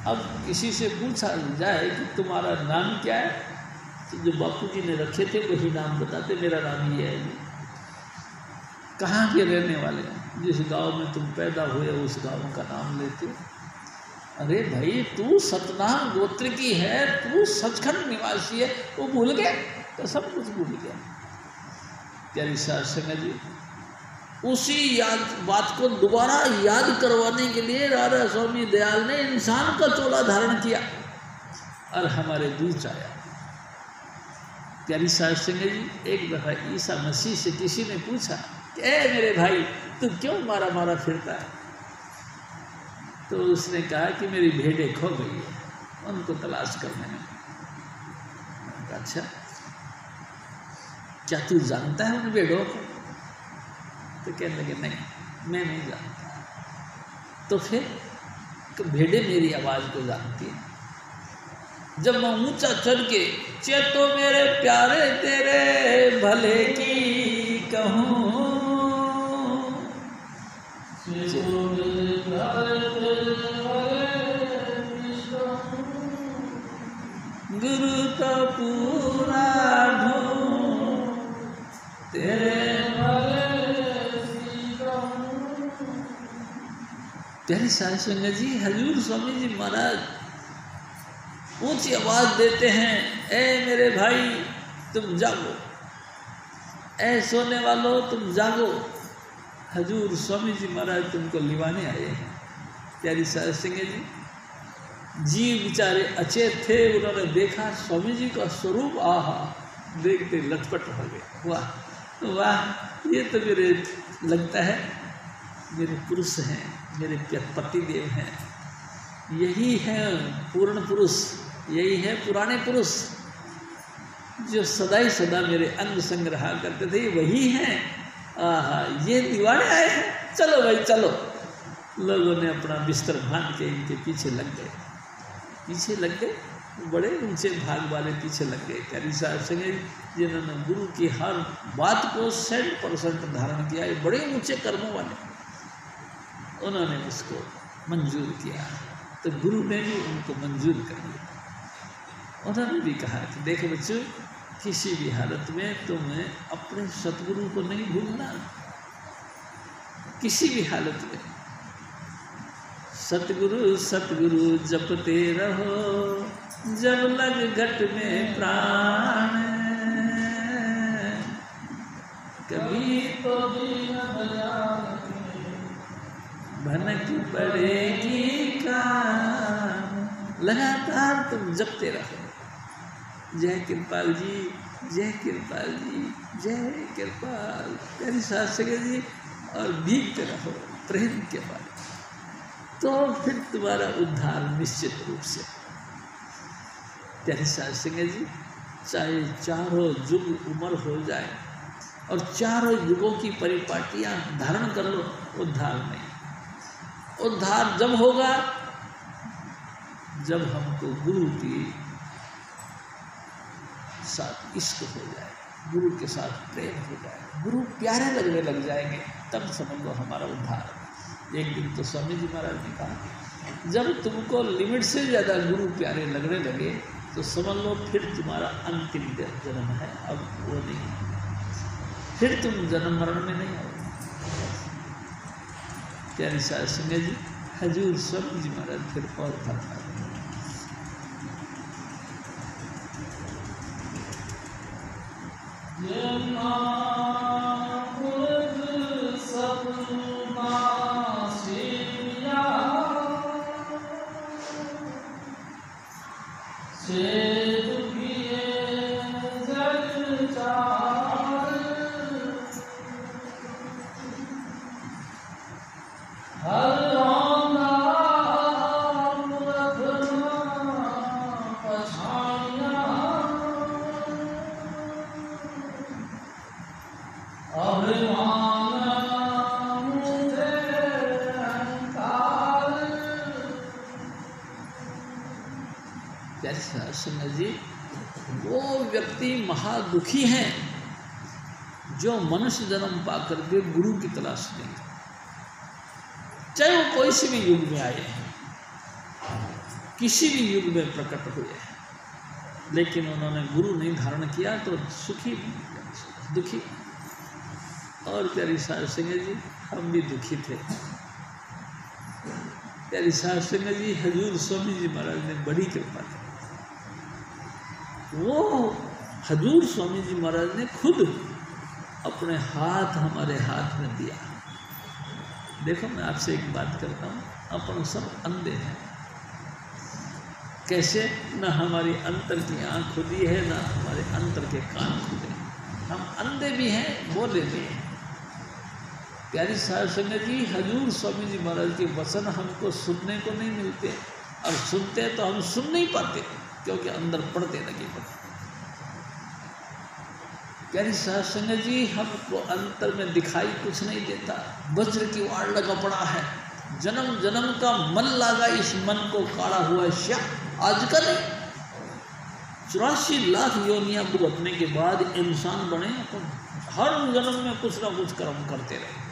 अब किसी से पूछा जाए कि तुम्हारा नाम क्या है, तो जो बापू जी ने रखे थे वही नाम बताते, मेरा नाम ये है। कहाँ के रहने वाले हैं, जिस गांव में तुम पैदा हुए उस गांव का नाम लेते। अरे भाई, तू सतनाम गोत्र की है, तू सचखंड निवासी है, वो भूल गए, तो सब कुछ भूल गया। प्यारी साध संगत जी, उसी बात को दोबारा याद करवाने के लिए राधा स्वामी दयाल ने इंसान का चोला धारण किया और हमारे बीच आया। प्यारी साध संगत जी, एक दफा ईसा मसीह से किसी ने पूछा, ए मेरे भाई, तू क्यों मारा मारा फिरता है? तो उसने कहा कि मेरी भेड़ें खो गई है, उनको तलाश करने में। अच्छा, क्या तू जानता है उन भेड़ों को? तो कहने लगे, नहीं, मैं नहीं जानता। तो फिर भेड़ें मेरी आवाज़ को जानती हैं। जब मैं ऊंचा चढ़ के चेतो मेरे प्यारे तेरे भले की कहूँ, गुरु तो पूरा ढूंढ तेरे प्यारी साध संगत जी, हजूर स्वामी जी महाराज ऊंची आवाज देते हैं, ए मेरे भाई तुम जागो, ए सोने वालों तुम जागो, हजूर स्वामी जी महाराज तुमको लिवाने आए हैं। प्यारी साध संगत जी, जीव बेचारे अचेत थे, उन्होंने देखा स्वामी जी का स्वरूप, आहा, देखते लटपट हो गए। वाह वाह, ये तो मेरे लगता है मेरे पुरुष हैं, मेरे पति देव हैं, यही है पूर्ण पुरुष, यही है पुराने पुरुष जो सदा ही सदा मेरे अंग संग रहा करते थे, वही हैं। आहा, ये दीवाने आए हैं, चलो भाई चलो। लोगों ने अपना बिस्तर बांध के इनके पीछे लग गए, पीछे लग गए, बड़े ऊंचे भाग वाले पीछे लग गए। प्यारी साहब संगत, जिन्होंने गुरु की हर बात को 100% धारण किया, ये बड़े ऊंचे कर्मों वाले, उन्होंने उसको मंजूर किया, तो गुरु ने भी उनको मंजूर कर लिया। उन्होंने भी कहा कि देखो बच्चों, किसी भी हालत में तुम्हें अपने सतगुरु को नहीं भूलना, किसी भी हालत में। सतगुरु सतगुरु जपते रहो, जब लग घट में प्राण, कभी तो भनक पड़ेगी कान। लगातार तुम जपते रहो, जय कृपाल जी, जय कृपाल जी, जय कृपाल। प्यारी साध संगत जी, और भीगते रहो प्रेम के बाद, तो फिर तुम्हारा उद्धार निश्चित रूप से। प्यारी साध संगत जी, चाहे चारों युग उम्र हो जाए और चारों युगों की परिपाटियां धारण कर लो, उद्धार नहीं। उद्धार जब होगा जब हमको गुरु की साथ इश्क हो जाए, गुरु के साथ प्रेम हो जाए, गुरु प्यारे लगने लग जाएंगे, तब समझ लो हमारा उद्धार। एक दिन तो स्वामी जी महाराज ने कहा, जब तुमको लिमिट से ज़्यादा गुरु प्यारे लगने लगे तो समझ लो फिर तुम्हारा अंतिम जन्म है, अब वो नहीं, फिर तुम जन्म मरण में नहीं आओ। प्यारी साध संगत जी, हजूर स्वामी जी महाराज फिर और फरमा संगत जी, वो व्यक्ति महादुखी हैं जो मनुष्य जन्म पाकर के गुरु की तलाश नहीं करते, चाहे वो कोई से भी युग में आए हैं, किसी भी युग में प्रकट हुए हैं, लेकिन उन्होंने गुरु नहीं धारण किया तो सुखी दुखी। और प्यारी साध संगत जी, हम भी दुखी थे। प्यारी साध संगत जी, हजूर स्वामी जी महाराज ने बड़ी कृपा की। वो हजूर स्वामी जी महाराज ने खुद अपने हाथ हमारे हाथ में दिया। देखो, मैं आपसे एक बात करता हूँ, अपन सब अंधे हैं। कैसे? न हमारी अंतर की आँख खुली है, न हमारे अंतर के कान खुले। हम अंधे भी हैं, बोले भी हैं। प्यारी साध संगत जी, हजूर स्वामी जी महाराज के वचन हमको सुनने को नहीं मिलते, और सुनते हैं तो हम सुन नहीं पाते क्योंकि अंदर पड़ते लगे पड़ते। प्यारी साध संगत जी, हमको अंतर में दिखाई कुछ नहीं देता। वज्र की वाड़ लगा पड़ा है, जन्म जन्म का मन लागा इस मन को काढ़ा हुआ श्या। आजकल 84 लाख योनियां भुगतने के बाद इंसान बने, अपन हर जन्म में कुछ ना कुछ कर्म करते रहे।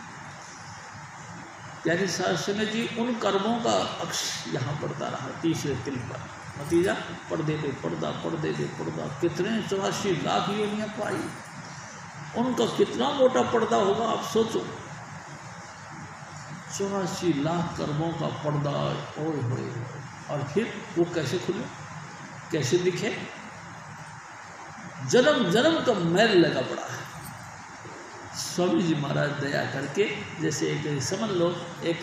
प्यारी साध संगत जी, उन कर्मों का अक्ष यहाँ पड़ता रहा तीसरे तिल पर। नतीजा पर्दे पे पर्दा, पर्दे पे पर्दा। कितने 84 लाख योनियां पाई, उनका कितना मोटा पर्दा होगा आप सोचो। 84 लाख कर्मों का पर्दा, ओए होए। और फिर वो कैसे खुले, कैसे दिखे? जन्म जन्म का मैल लगा पड़ा है। स्वामी जी महाराज दया करके, जैसे एक समझ लो, एक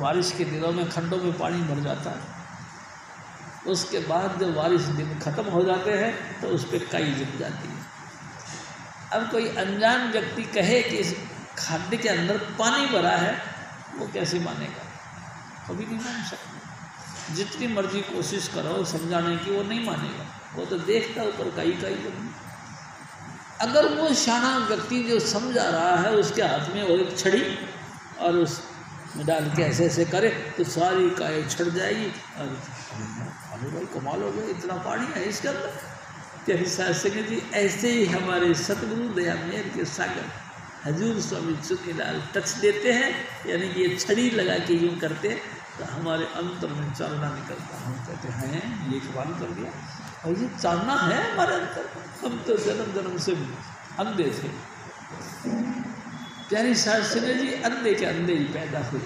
बारिश के दिनों में खड्डों में पानी भर जाता है, उसके बाद जब बारिश दिन खत्म हो जाते हैं तो उस पर काई जम जाती है। अब कोई अनजान व्यक्ति कहे कि इस खड्डे के अंदर पानी भरा है, वो कैसे मानेगा? कभी नहीं मान सकता। जितनी मर्जी कोशिश करो समझाने की, वो नहीं मानेगा। वो तो देखता ऊपर काई जमी। अगर वो शाना व्यक्ति जो समझा रहा है, उसके हाथ में वो एक छड़ी और उस में डाल के ऐसे ऐसे करे तो सारी काई छड़ जाएगी। और अरे भाई कमाल हो गया, इतना पानी है इसके अंदर। प्यारी साध संगत जी, ऐसे ही हमारे सतगुरु दया मेहर के सागर हजूर स्वामी चुनीलाल टच देते हैं, यानी कि ये छड़ी लगा के यूँ करते हैं तो हमारे अंतर में चालना निकलता। हम कहते हैं ये कमाल कर दिया, और ये चालना है हमारे अंतर। हम तो जन्म जन्म से अंधे थे। प्यारी साध संगत जी, अंधे के अंधे ही पैदा हुए,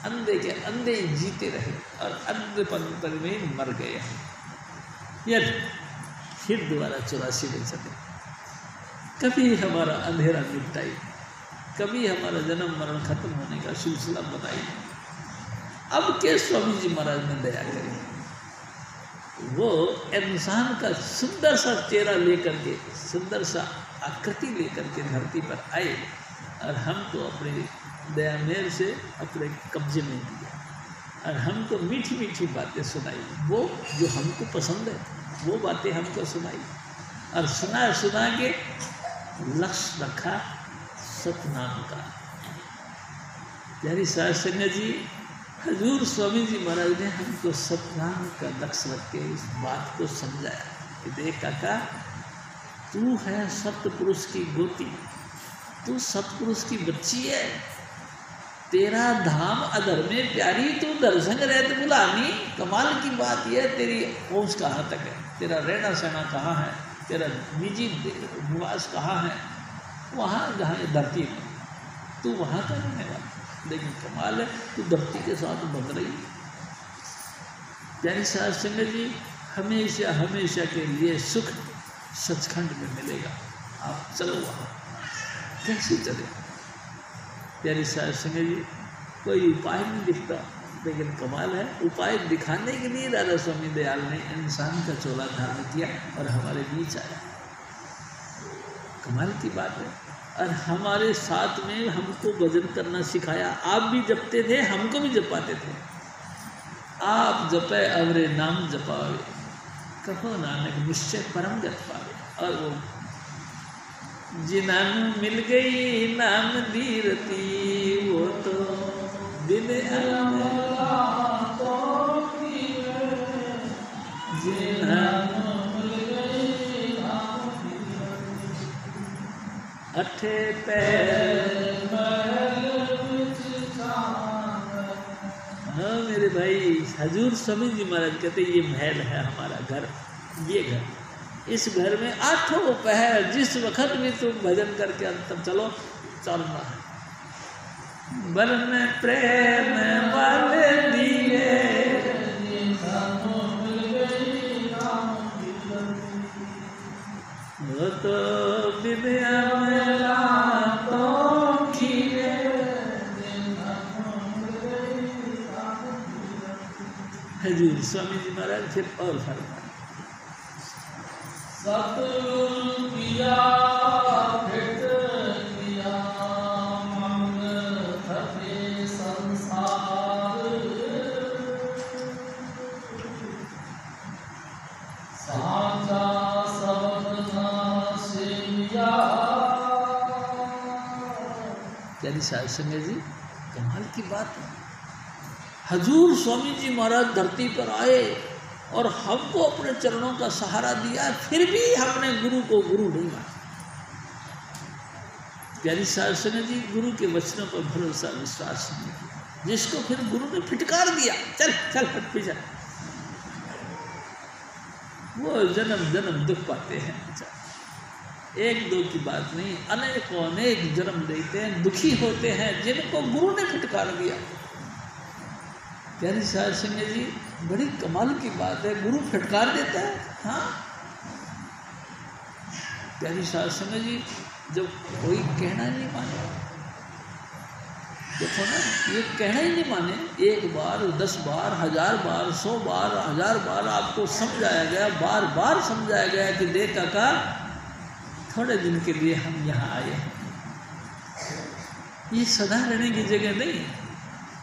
अंधे के अंधे ही जीते रहे, और अंधेपन में मर गए। यदि फिर दोबारा 84 नहीं सके। कभी हमारा अंधेरा निपटाई, कभी हमारा जन्म मरण खत्म होने का सिलसिला बताई। अब के स्वामी जी महाराज ने दया करी, वो इंसान का सुंदर सा चेहरा लेकर के, सुंदर सा आकृति लेकर के धरती पर आए, और हमको अपने दया मेहर से अपने कब्जे में दिया, और हमको मीठी मीठी बातें सुनाई। वो जो हमको पसंद है वो बातें हमको सुनाई, और सुना के लक्ष्य रखा सतनाम का। प्यारी साध संगत जी, हजूर स्वामी जी महाराज ने हमको सतनाम का लक्ष्य रख के इस बात को समझाया कि देख काका, तू है सतपुरुष की गोती, तू सतपुरुष की बच्ची है। तेरा धाम अधर में प्यारी, तू दर्शन रहते बुलानी। कमाल की बात यह, तेरी पहुँच कहाँ तक है, तेरा रहना सहना कहाँ है, तेरा निजी निवास कहाँ है? वहाँ जहाँ ये धरती में, तू वहाँ का रहने वाला। लेकिन कमाल है, तू धरती के साथ बंध रही है। प्यारी साध संगत जी, हमेशा हमेशा के लिए सुख सचखंड में मिलेगा। आप चलो वहाँ। कैसे चले? प्यारी साध संगत जी, कोई उपाय नहीं दिखता, लेकिन कमाल है, उपाय दिखाने के लिए राधा स्वामी दयाल ने इंसान का चोला धारण किया और हमारे बीच आया। कमाल की बात है। और हमारे साथ में हमको भजन करना सिखाया। आप भी जपते थे, हमको भी जपाते थे। आप जपे अवरे नाम जपावे, कहो नानक निश्चय परम गत पावे। और वो जिन्हानु मिल गई नाम दीरती, वो तो दिन जिन्हानु अठे पैर। हाँ मेरे भाई, हजूर स्वामी जी महाराज कहते ये महल है हमारा घर, ये घर, इस घर में 8 पहर जिस वक्त भी तुम भजन करके अंतर चलो चलना है। बल में प्रेम वाले दिए, वो तो विद्या में रातों खिले। हजूर स्वामी जी महाराज फिर और फरमाए, सतगुरु पिया फिट पिया मंग थके संसार, साचा सबना सेविया। यानी साध संगत जी कमाल की बात है। हजूर स्वामी जी महाराज धरती पर आए और हमको अपने चरणों का सहारा दिया, फिर भी हमने गुरु को गुरु नहीं माना। प्यारी साध संगत जी, गुरु के वचनों पर भरोसा विश्वास नहीं किया, जिसको फिर गुरु ने फिटकार दिया, चल चल हट पीछे, वो जन्म जन्म दुख पाते हैं। एक दो की बात नहीं, अनेकों अनेक जन्म लेते हैं, दुखी होते हैं, जिनको गुरु ने फिटकार दिया। प्यारी साध संगत जी, बड़ी कमाल की बात है, गुरु फटकार देता है। हाँ प्यारी साध संगत जी, जब कोई कहना नहीं माने, देखो ना, ये कहना ही नहीं माने, 1 बार 10 बार 1000 बार 100 बार 1000 बार आपको समझाया गया, बार बार समझाया गया कि देख काका थोड़े दिन के लिए हम यहाँ आए हैं, ये सदा रहने की जगह नहीं।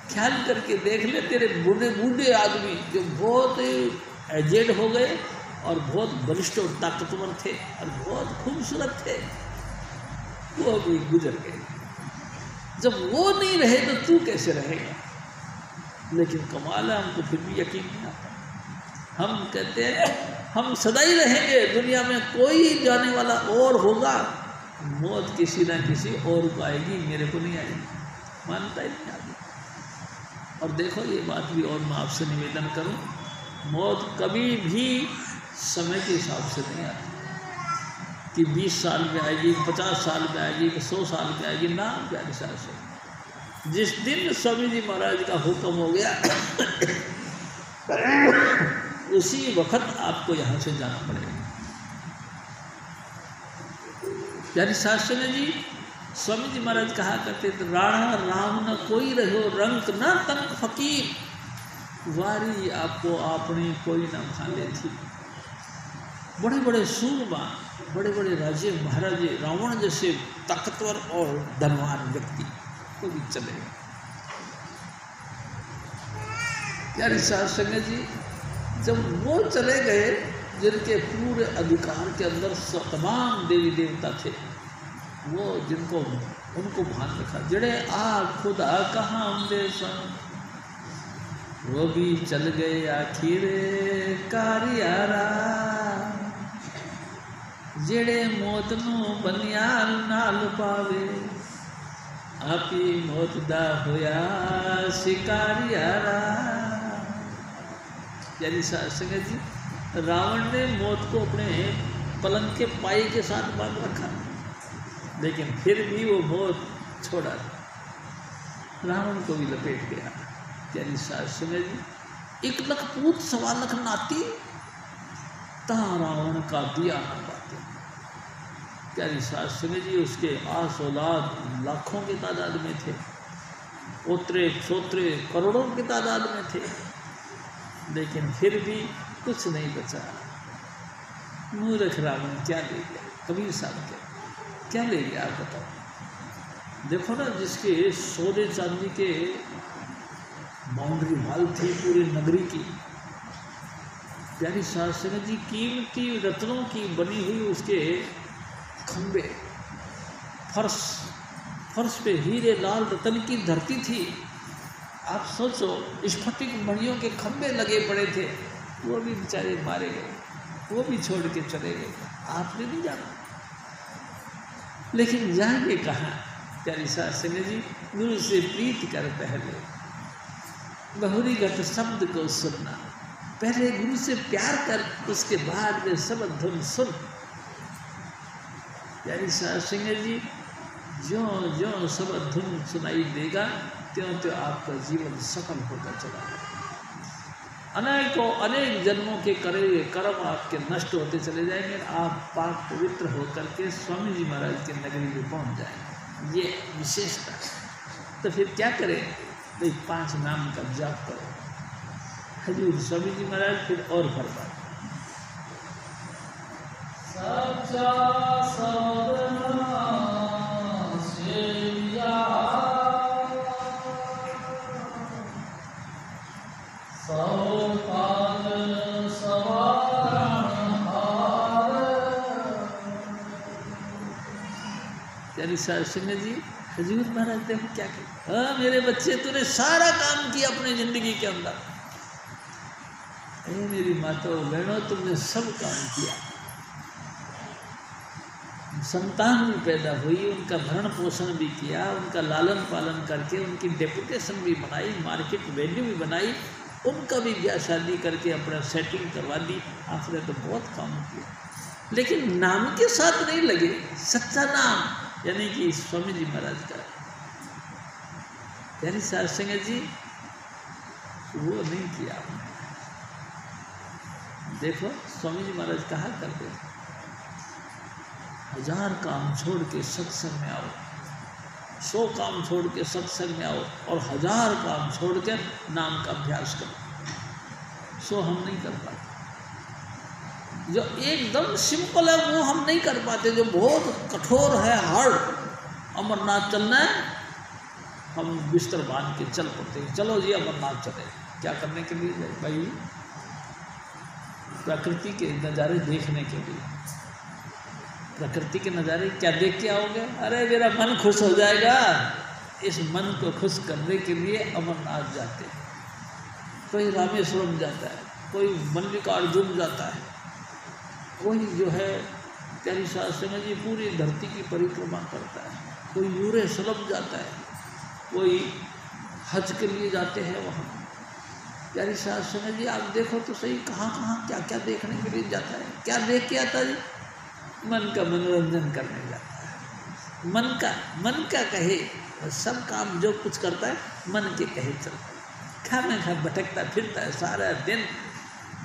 ख्याल करके देख ले, तेरे बूढ़े बूढ़े आदमी जो बहुत एजेड हो गए और बहुत बलिष्ठ और ताकतवर थे और बहुत खूबसूरत थे, वो अभी गुजर गए। जब वो नहीं रहे तो तू कैसे रहेगा? लेकिन कमाल है, हमको फिर भी यकीन नहीं आता। हम कहते हैं हम सदा ही रहेंगे, दुनिया में कोई जाने वाला और होगा, मौत किसी ना किसी और को आएगी, मेरे को नहीं आएगी, मानता ही नहीं आदमी। और देखो ये बात भी और मैं आपसे निवेदन करूं, मौत कभी भी समय के हिसाब से नहीं आती कि 20 साल में आएगी, 50 साल में आएगी, 100 साल में आएगी, ना प्यारे साल से। जिस दिन स्वामी जी महाराज का हुक्म हो गया उसी वक्त आपको यहाँ से जाना पड़ेगा। प्यारी शास्त्र ने जी, स्वामी जी महाराज कहा करते थे, राणा राम न कोई रहो, रंक न तंक फकीर, वारी आपको आपने कोई न भाले थी। बड़े बड़े सूरमा, बड़े बड़े राजे महाराजे, रावण जैसे ताकतवर और धनवान व्यक्ति को भी चलेगा। यानी साध संगत जी, जब वो चले गए जिनके पूरे अधिकार के अंदर तमाम देवी देवता थे, वो जिनको उनको भान रखा, जड़े आ खुदा कहाँ सन, वो भी चल गए आखिर कारियारा, जेड़े मौत नू बनियाल नाल पावे, आपी मौत दा होया शिकारियारा। यानी संगत जी, रावण ने मौत को अपने पलंग के पाई के साथ बांध रखा, लेकिन फिर भी वो मौत छोड़ा, रावण को भी लपेट गया। यानी संगत जी, 1 लाख पूत 1.25 लाख नाती, ता रावण का दिया न बातें। प्यारी संगत जी, उसके आस औलाद लाखों की तादाद में थे, पोतरे छोतरे करोड़ों की तादाद में थे, लेकिन फिर भी कुछ नहीं बचा। मूर्ख रावण क्या ले गया? कबीर साहब क्या ले गया आप बताओ? देखो ना, जिसके सोने चांदी के बाउंड्री वाल थी पूरी नगरी की, प्यारी शास्त्री जी, कीमती रत्नों की बनी हुई उसके खंबे, फर्श पे हीरे लाल रतन की धरती थी। आप सोचो, स्फटिक मणियों के खंबे लगे पड़े थे, वो भी बेचारे मारे गए, वो भी छोड़ के चले गए। आपने नहीं जाना, लेकिन जाएंगे कहाँ? प्यारी साध संगत जी, गुरु से प्रीत कर पहले बहुरी घट शब्द को सुनना। पहले गुरु से प्यार कर, उसके बाद में सब धुन सुन। प्यारी साध संगत जी, ज्यों ज्यों सब धुन सुनाई देगा त्यों त्यों आपका जीवन सफल होता चला जाएगा। अनेक जन्मों के करे कर्म आपके नष्ट होते चले जाएंगे। आप पाक पवित्र होकर के स्वामी जी महाराज के नगरी में पहुंच जाएंगे। ये विशेषता है। तो फिर क्या करें भाई? 5 नाम का जाप करो। हजूर स्वामी जी महाराज फिर और फरमाते, सच्चा सदना सेविया सब काज सवारण हार। यानी साध संगत जी, हजूर महाराज देखो क्या किया। हाँ मेरे बच्चे, तूने सारा काम किया अपनी जिंदगी के अंदर। मेरी माताओं बहनों, तुमने सब काम किया। संतान भी पैदा हुई, उनका भरण पोषण भी किया, उनका लालन पालन करके उनकी डेपुटेशन भी बनाई, मार्केट वैल्यू भी बनाई, उनका भी ब्याह शादी करके अपना सेटिंग करवा दी। आपने तो बहुत काम किया, लेकिन नाम के साथ नहीं लगे। सच्चा नाम यानी कि स्वामी जी महाराज का। यानी साध संगत जी, वो नहीं किया आपने। देखो स्वामी जी महाराज कहा करते थे, 1000 काम छोड़ के सत्संग में आओ, 100 काम छोड़ के सत्संग में आओ, और 1000 काम छोड़ कर नाम का अभ्यास करो। सो हम नहीं कर पाते। जो एकदम सिंपल है वो हम नहीं कर पाते। जो बहुत कठोर है, हार्ड, अमरनाथ चलना है, हम बिस्तर बांध के चल पड़ते हैं। चलो जी अमरनाथ चले। क्या करने के लिए भाई? प्रकृति के नज़ारे देखने के लिए। प्रकृति के नज़ारे क्या देख के आओगे? अरे मेरा मन खुश हो जाएगा। इस मन को खुश करने के लिए अमरनाथ जाते हैं। कोई रामेश्वरम जाता है, कोई मल्लिकार्जुन जाता है, कोई जो है प्यारी साध संगत जी पूरी धरती की परिक्रमा करता है, कोई यूरे सलम जाता है, कोई हज के लिए जाते हैं वहाँ। प्यारी साध संगत जी, आप देखो तो सही, कहाँ कहाँ क्या क्या देखने के लिए जाता है। क्या देख के आता है? मन का मनोरंजन करने जाता है। मन का कहे सब काम जो कुछ करता है मन के कहे चलता है। खाना खा भटकता फिरता है सारा दिन,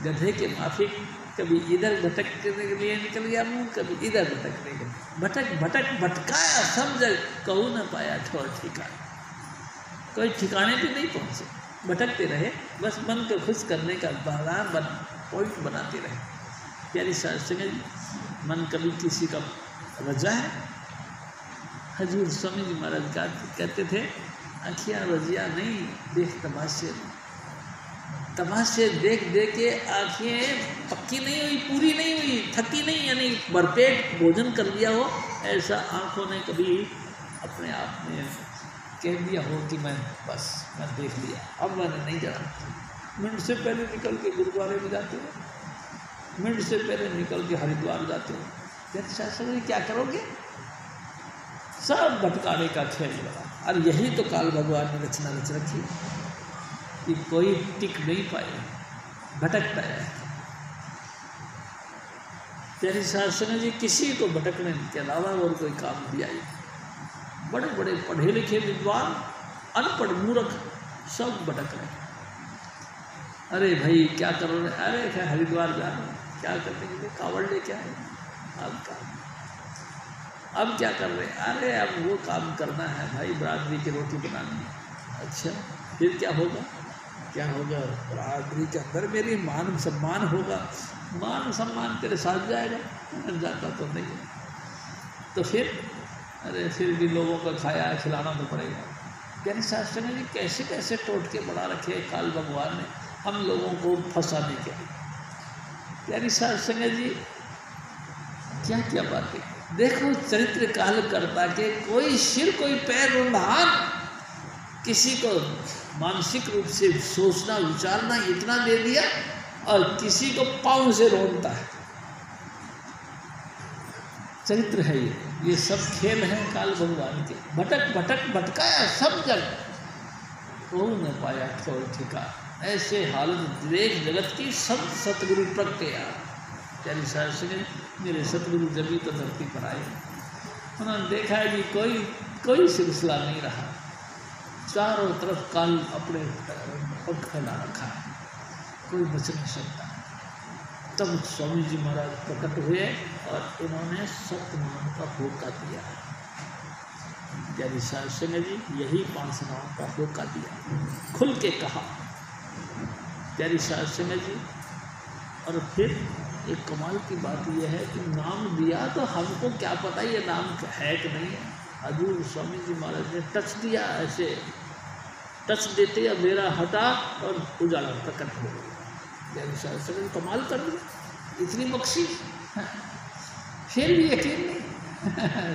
गधे के माफिक। कभी इधर भटकने के लिए निकल गया मुँह, कभी इधर भटकने के लिए। भटक भटकाया सब जगह, कहूँ न पाया ठोर ठिकाना। कोई ठिकाने पे नहीं पहुँचे, भटकते रहे, बस मन को खुश करने का पॉइंट बनाते रहे। प्यारी साध संगत जी, मन कभी किसी का रजा है? हजूर स्वामी जी महाराज का कहते थे, आँखियाँ रजिया नहीं, देख तमाशे। तमाशे देख देख के आँखें पक्की नहीं हुई, पूरी नहीं हुई, थकी नहीं, यानी भरपेट भोजन कर लिया हो, ऐसा आँखों ने कभी अपने आप में कह दिया हो कि मैं देख लिया, अब मैंने नहीं जाना। मिनट से पहले निकल के गुरुद्वारे में जाते हो, मिनट से पहले निकल के हरिद्वार जाते हो। जैसे शास्त्र क्या करोगे? सब भटकाने का खेल लगा। और यही तो काल भगवान ने रचना रच रखी कि कोई टिक नहीं पाए, भटकता है। तेरी शास्त्र जी किसी को भटकने के अलावा और कोई काम दिया ही। बड़े बड़े पढ़े लिखे विद्वान, अनपढ़ मूर्ख सब भटक रहे। अरे भाई क्या कर रहे? अरे क्या हरिद्वार जा रहे हैं, क्या करने के लिए? कावड़ लेके आए। अब क्या कर रहे? अरे अब वो काम करना है भाई, बरादरी की रोटी बनानी है। अच्छा फिर क्या होगा? क्या होगा? बरादरी के अंदर मेरी मान सम्मान होगा। मान सम्मान तेरे साथ जाएगा, जाता तो नहीं है। तो फिर अरे फिर भी लोगों का खाया खिलाना तो पड़ेगा। यानी शास्त्र ने कैसे कैसे टोट के बना रखे काल भगवान ने हम लोगों को फंसाने के लिए। यानी शास्त्र जी क्या क्या बातें देखो, चरित्र काल करता के कोई सिर कोई पैर रुंधान, किसी को मानसिक रूप से सोचना विचारना इतना दे दिया, और किसी को पाँव से रोनता है। चरित्र है ये। ये सब खेल हैं काल भगवान के। भटक भटक भटकाया सब जग, वो न पाया ठोर ठिका। ऐसे हालत विवेक जगत की सब सतगुरु प्रगटे। प्यारी साहब से मेरे सतगुरु जब तो धरती पर आए, उन्होंने देखा है कि कोई सिलसिला नहीं रहा, चारों तरफ काल अपने पंख फैला रखा है, कोई बच नहीं सकता। तब स्वामी जी महाराज प्रकट हुए और इन्होंने सत्यनाम का होका दिया। प्यारी साहब सिंह जी यही 5 नाम का होका दिया, खुल के कहा प्यारी साहब सिंह जी। और फिर एक कमाल की बात यह है कि नाम दिया तो हमको क्या पता ये नाम है कि नहीं है। हजूर स्वामी जी महाराज ने टच दिया, ऐसे टच देते अंधेरा हटा और उजाला प्रकट हो गया। प्यारी साहब सिंह जी कमाल कर दिया, इतनी बख्शी, फिर भी यकीन नहीं।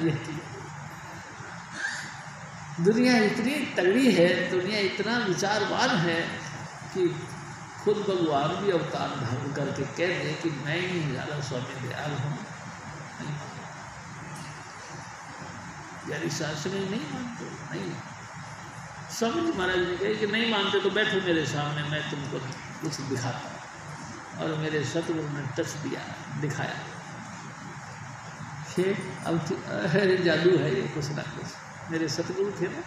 यकीन दुनिया इतनी तगड़ी है, दुनिया इतना विचारवान है कि खुद भगवान भी अवतार धारण करके कह दे कि मैं ही ज़्यादा स्वामी दयाल हूँ। यानी शास्त्र में नहीं मानते, नहीं। स्वामी जी महाराज ने कहा कि नहीं मानते तो बैठो मेरे सामने, मैं तुमको कुछ दिखाता हूँ। और मेरे सतगुरु ने टच दिया, दिखाया। फिर अब जादू है ये कुछ ना कुछ। मेरे सतगुरु थे ना,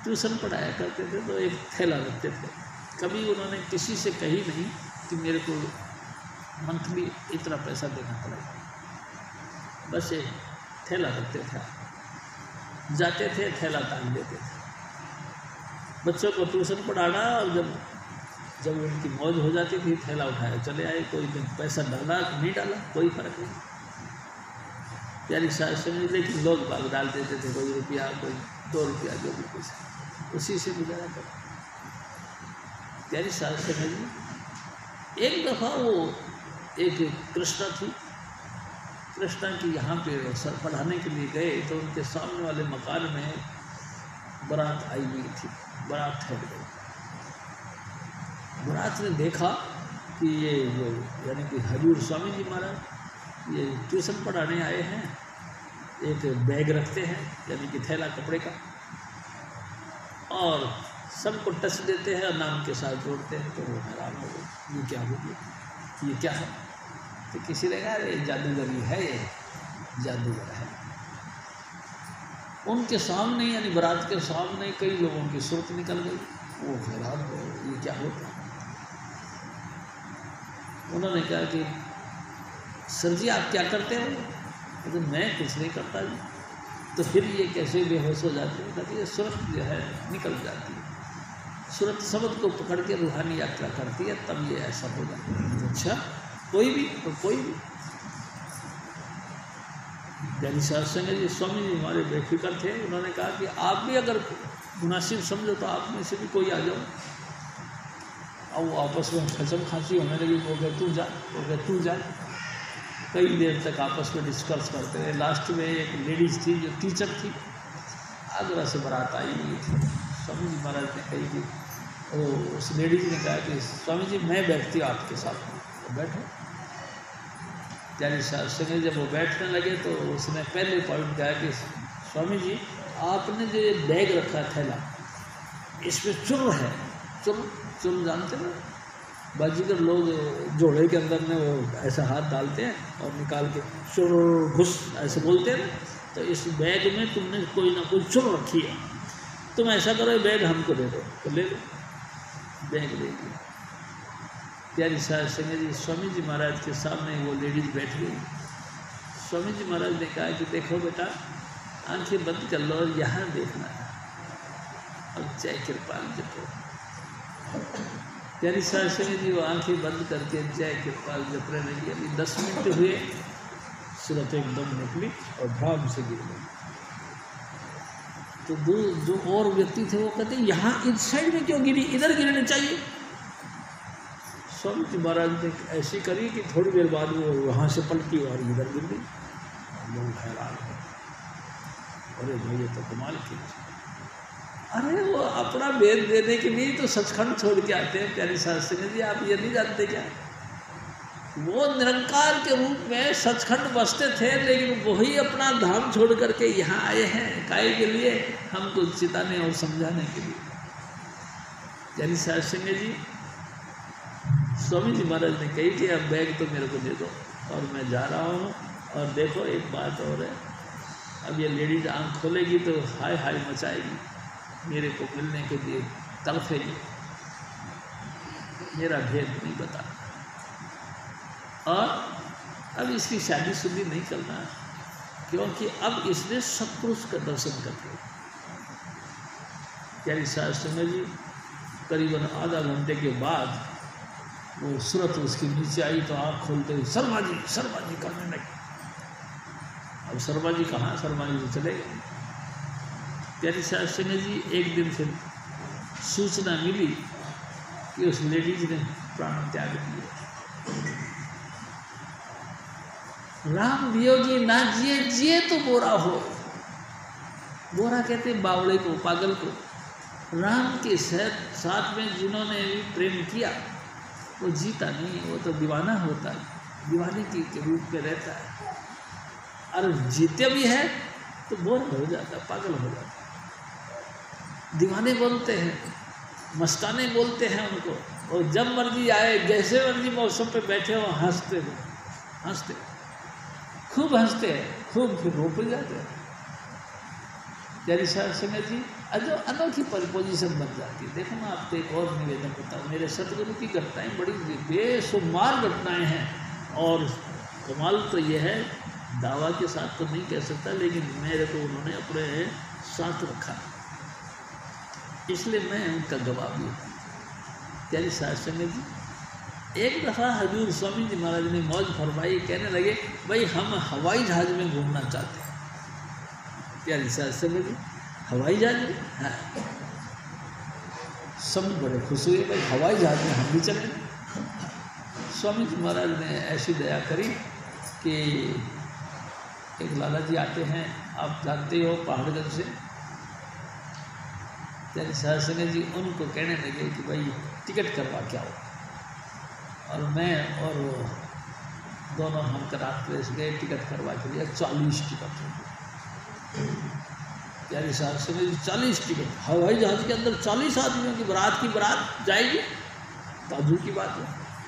ट्यूशन पढ़ाया करते थे तो एक थैला रखते थे। कभी उन्होंने किसी से कही नहीं कि मेरे को मंथली इतना पैसा देना पड़ेगा, बस एक थैला रखते थे, जाते थे थैला टांग देते थे। बच्चों को ट्यूशन पढ़ाना, और जब उनकी मौज हो जाती थी थैला उठाया चले आए। कोई पैसा डाला नहीं डाला कोई फर्क नहीं। प्यारी साहब समझ, लेकिन लोग बाग डाल देते थे, कोई रुपया कोई 2 रुपया जो भी कुछ, उसी से गुजारा कर। प्यारी साहब समझ, एक दफ़ा वो एक कृष्णा थी, कृष्णा की यहाँ पे सर पढ़ाने के लिए गए तो उनके सामने वाले मकान में बारात आई हुई थी। बारात ठहर गई। बारात ने देखा कि ये यानी कि हजूर स्वामी जी महाराज ये ट्यूशन पढ़ाने आए हैं, एक बैग रखते हैं यानी कि थैला कपड़े का, और सबको टच देते हैं और नाम के साथ जोड़ते हैं। तो वो हैरान हो गए, ये क्या हो गया, ये क्या है। तो किसी ने कहा ये जादूगरी है, ये जादूगर है। उनके सामने यानी बारात के सामने कई लोगों की सूरत निकल गई। वो हैरान हो गए, ये क्या होता है। उन्होंने कहा कि सर जी आप क्या करते हो। तो मैं कुछ नहीं करता जी। तो फिर ये कैसे बेहोश हो जाते हैं। कहते ये सूरत जो है निकल जाती है, सूरत शब्द को पकड़ के रूहानी यात्रा करती है, तब ये ऐसा हो जाता है। अच्छा कोई भी तो कोई भी। प्यारी साहब सिंह जी स्वामी जी हमारे बेफिक्र थे। उन्होंने कहा कि आप भी अगर मुनासिब समझो तो आप में से भी कोई आ जाओ। और वो आपस में खचम खांसी होने लगी। वो कहे तू जा, वो कहे तू जा। कई देर तक आपस में डिस्कस करते रहे। लास्ट में एक लेडीज़ थी जो टीचर थी, आगरा से बारात आई हुई थी। स्वामी जी महाराज ने कही कि वो उस लेडीज़ ने कहा कि स्वामी जी मैं बैठती हूँ आपके साथ, तो बैठो। प्यारी साहब सिंह जब वो बैठने लगे तो उसने पहले पॉइंट कहा कि स्वामी जी आपने जो ये बैग रखा थैला, इसमें चुर है। चुर जानते हो, बाजीगर लोग जोड़े के अंदर में वो ऐसा हाथ डालते हैं और निकाल के चुर घुस ऐसे बोलते हैं। तो इस बैग में तुमने कोई ना कोई चुर रखी है, तुम ऐसा करो बैग हमको दे दो। तो ले लो, बैग ले लिया। प्यारी साहब सिंह जी स्वामी जी महाराज के सामने वो लेडीज़ बैठ गई। स्वामी जी महाराज ने कहा कि देखो बेटा आंखें बंद कर लो और यहाँ देखना है और जय कृपाल जपो। प्यारी साहब सिंह जी वो आंखें बंद करके जय कृपाल जप रहे लगी। अभी 10 मिनट हुए, सूरत एकदम निकली और भ्राम से गिर गई। तो जो और व्यक्ति थे वो कहते यहाँ इस साइड में क्यों गिरी, इधर गिरनी चाहिए। स्वामी जी महाराज ने ऐसी करी कि थोड़ी देर बाद वो वहाँ से पलटी और इधर गिर गई। लोग हैरान हो, अरे भाई ये तो कमाल की। अरे वो अपना वेद देने के लिए तो सचखंड छोड़ के आते हैं। प्यारी साहब सिंह जी आप ये नहीं जानते क्या, वो निरंकार के रूप में सचखंड बसते थे, लेकिन वही अपना धाम छोड़ करके यहाँ आए हैं काहे के लिए? हमको चिताने और समझाने के लिए। यानी साहब सिंह जी, स्वामी जी महाराज ने कही कि अब बैग तो मेरे को दे दो और मैं जा रहा हूँ। और देखो एक बात और है, अब ये लेडीज आँख खोलेगी तो हाय हाय मचाएगी, मेरे को मिलने के लिए तड़फेगी, मेरा भेद नहीं बता। और अब इसकी शादी नहीं करना है, क्योंकि अब इसने सत्पुरुष का दर्शन कर लिया। यानी शास्त्र जी करीबन आधा घंटे के बाद वो सूरत उसकी नीचे आई तो आँख खोलते ही शर्मा जी करने लगे। अब शर्मा जी कहाँ, शर्मा जी तो चले गए। प्यारी शास्त्री जी एक दिन फिर सूचना मिली कि उस लेडीज ने प्राण त्याग दिए। राम वियोगी ना जिए, जिए तो बोरा हो। बोरा कहते बावड़े को, पागल को। राम के साथ में जिन्होंने भी प्रेम किया वो जीता नहीं, वो तो दीवाना होता है, दीवाने के रूप में रहता है। और जीते भी है तो बोर हो जाता, पागल हो जाता। दीवाने बोलते हैं, मस्ताने बोलते हैं उनको, और जब मर्जी आए, जैसे मर्जी मौसम पे बैठे हो, हंसते खूब हंसते हैं, खूब फिर रो पड़ जाते हैं। यानी सिंह जी जो अनोखी पोजीशन बन जाती है। देखो मैं आपको एक और निवेदन बताऊँ, मेरे सतगुरु की घटनाएं बड़ी बेशुमार घटनाएं हैं। और कमाल तो यह है, दावा के साथ तो नहीं कह सकता, लेकिन मेरे को उन्होंने अपने साथ रखा, इसलिए मैं उनका गवाह भी हूँ। यानी सिंह जी एक दफ़ा हजूर स्वामी जी महाराज ने मौज फरमाई, कहने लगे भाई हम हवाई जहाज़ में घूमना चाहते हैं। यानी सिंह जी हवाई जहाज़ में, हाँ, सब बड़े खुश हुए, भाई हवाई जहाज़ में हम भी चलें। स्वामी जी महाराज ने ऐसी दया करी कि एक लाला जी आते हैं, आप जानते हो, पहाड़गंज से। यानी सिंह जी उनको कहने लगे कि भाई टिकट करवा के आओ। और मैं और वो दोनों हम करात प्लेस गए, टिकट करवा के लिया। 40 टिकट। यानी सिंह जी 40 टिकट, हवाई जहाज़ के अंदर 40 आदमियों की बारात जाएगी, ताजुब की बात है।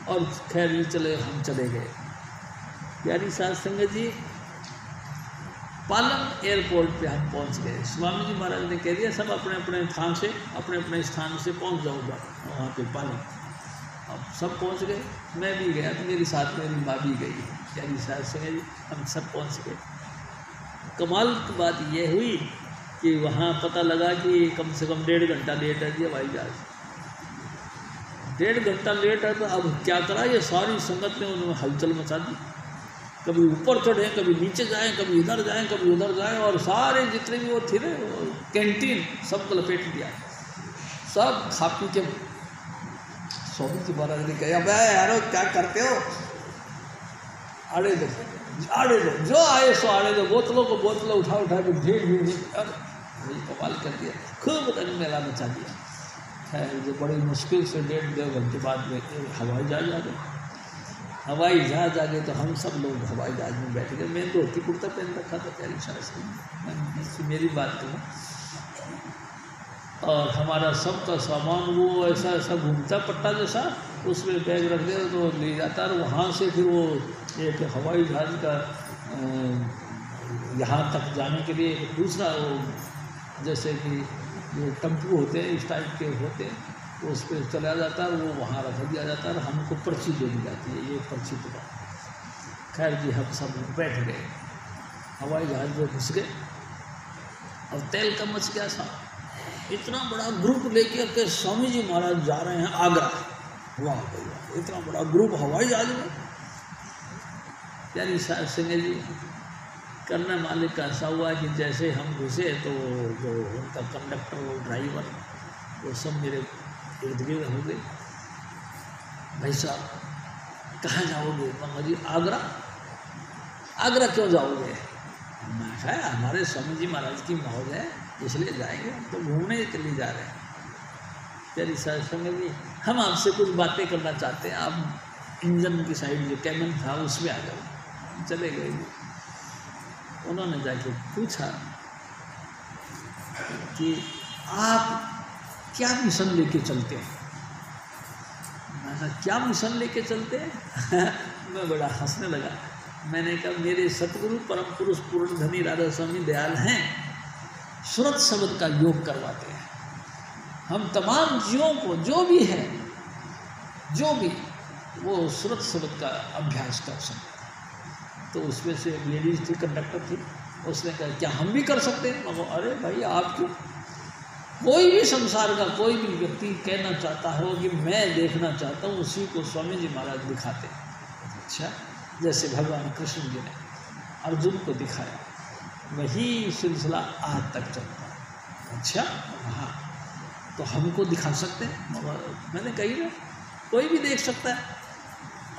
और खैर ये चले, हम चले गए। यानी सिंह जी पालम एयरपोर्ट पे हम पहुंच गए। स्वामी जी महाराज ने कह दिया सब अपने अपने स्थान से पहुंच जाऊँगा वहाँ पे पालम। अब सब पहुंच गए, मैं भी गया, तो मेरे साथ मेरी माँ भी गई। यानी सिंह जी हम सब पहुंच गए। कमाल की बात यह हुई कि वहाँ पता लगा कि कम से कम 1.5 घंटा लेट है जी हवाई जहाज़। 1.5 घंटा लेट है, तो अब क्या करा, ये सारी संगत ने उन्होंने हलचल मचा दी। कभी ऊपर चढ़े, कभी नीचे जाएं, कभी इधर जाएं, कभी उधर जाएं, और सारे जितने भी वो थे ना कैंटीन सबको लपेट दिया, सब खा पी के। स्वामी जी महाराज ने कहा भाई यारो क्या करते हो, आड़े दो जो आए सो आड़े दो, बोतलों उठा के भीड़ वही कमाल कर दिया, खूब रंग मेला मचा दिया। खैर जो बड़ी मुश्किल से 1.5 घंटे बाद में हवाई जहाज़ आ गए। हवाई जहाज़ आ गए तो हम सब लोग हवाई जहाज़ में बैठ गए। मैं धोती कुर्ता पहन रखा था, प्यारी शास्त्री, मेरी बात करूँ, और हमारा सबका सामान वो ऐसा घूमता पट्टा जैसा, उसमें बैग रख दिया तो ले जाता। और वहाँ से फिर वो एक हवाई जहाज़ का यहाँ तक जाने के लिए एक दूसरा वो जैसे कि जो टम्पू होते हैं इस टाइप के होते हैं, तो उस पर चला जाता है, वो वहाँ रख दिया जाता है और हमको पर्ची दे दी जाती है, ये पर्ची तो। खैर जी हम सब बैठ गए, हवाई जहाज़ में घुस गए और तेल का मच गया था। इतना बड़ा ग्रुप लेके के स्वामी जी महाराज जा रहे हैं आगरा। वाह भाई वाह, इतना बड़ा ग्रुप हवाई जहाज़ में। यानी सिंह जी करने मालिक का ऐसा हुआ कि जैसे हम घुसे तो जो उनका कंडक्टर वो ड्राइवर वो सब मेरे इर्द गिर्द हो गए। भाई साहब कहाँ जाओगे? मामा जी आगरा। आगरा क्यों जाओगे? मैं कहा हमारे स्वामी जी महाराज की मौज है इसलिए जाएंगे, हम तो घूमने के लिए जा रहे हैं। तेरी संग जी हम आपसे कुछ बातें करना चाहते हैं, आप इंजन की साइड जो कैबिन था उसमें आ गए, चले गए। उन्होंने जाके पूछा कि आप क्या मिशन लेके चलते हैं? मैंने कहा क्या मिशन लेके चलते हैं? मैं बड़ा हंसने लगा। मैंने कहा मेरे सतगुरु परम पुरुष पूर्ण धनी राधा स्वामी दयाल हैं, सुरत शब्द का योग करवाते हैं। हम तमाम जीवों को जो भी है, जो भी वो सुरत शब्द का अभ्यास कर सकते। तो उसमें से एक लेडीज थी, कंडक्टर थी, उसने कहा क्या हम भी कर सकते हैं? मैं अरे भाई आप क्यों? कोई भी संसार का कोई भी व्यक्ति कहना चाहता हो कि मैं देखना चाहता हूँ, उसी को स्वामी जी महाराज दिखाते हैं। अच्छा, जैसे भगवान कृष्ण जी ने अर्जुन को दिखाया, वही सिलसिला आज तक चलता है। अच्छा हाँ, तो हमको दिखा सकते हैं? मैंने कही ना, कोई भी देख सकता है।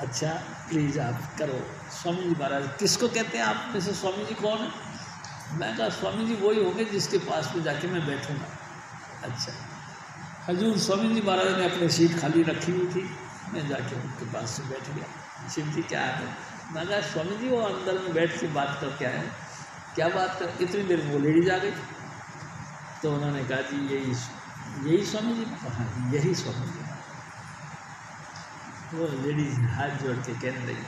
अच्छा प्लीज़ आप करो। स्वामी जी महाराज किसको कहते हैं? आप में से स्वामी जी कौन है? मैं कहा स्वामी जी वही होंगे जिसके पास में जाके मैं बैठूँगा। अच्छा, हजूर स्वामी जी महाराज ने अपनी सीट खाली रखी हुई थी, मैं जाके उनके पास से बैठ गया। शिव जी क्या है? मैं कहा स्वामी जी वो अंदर में बैठ के बात करके आए। क्या बात कर? इतनी देर में वो लेडीज आ गई। तो उन्होंने कहा जी यही स्वामी जी। हाँ यही स्वामी जी। वो लेडीज हाथ जोड़ के कहने लगी,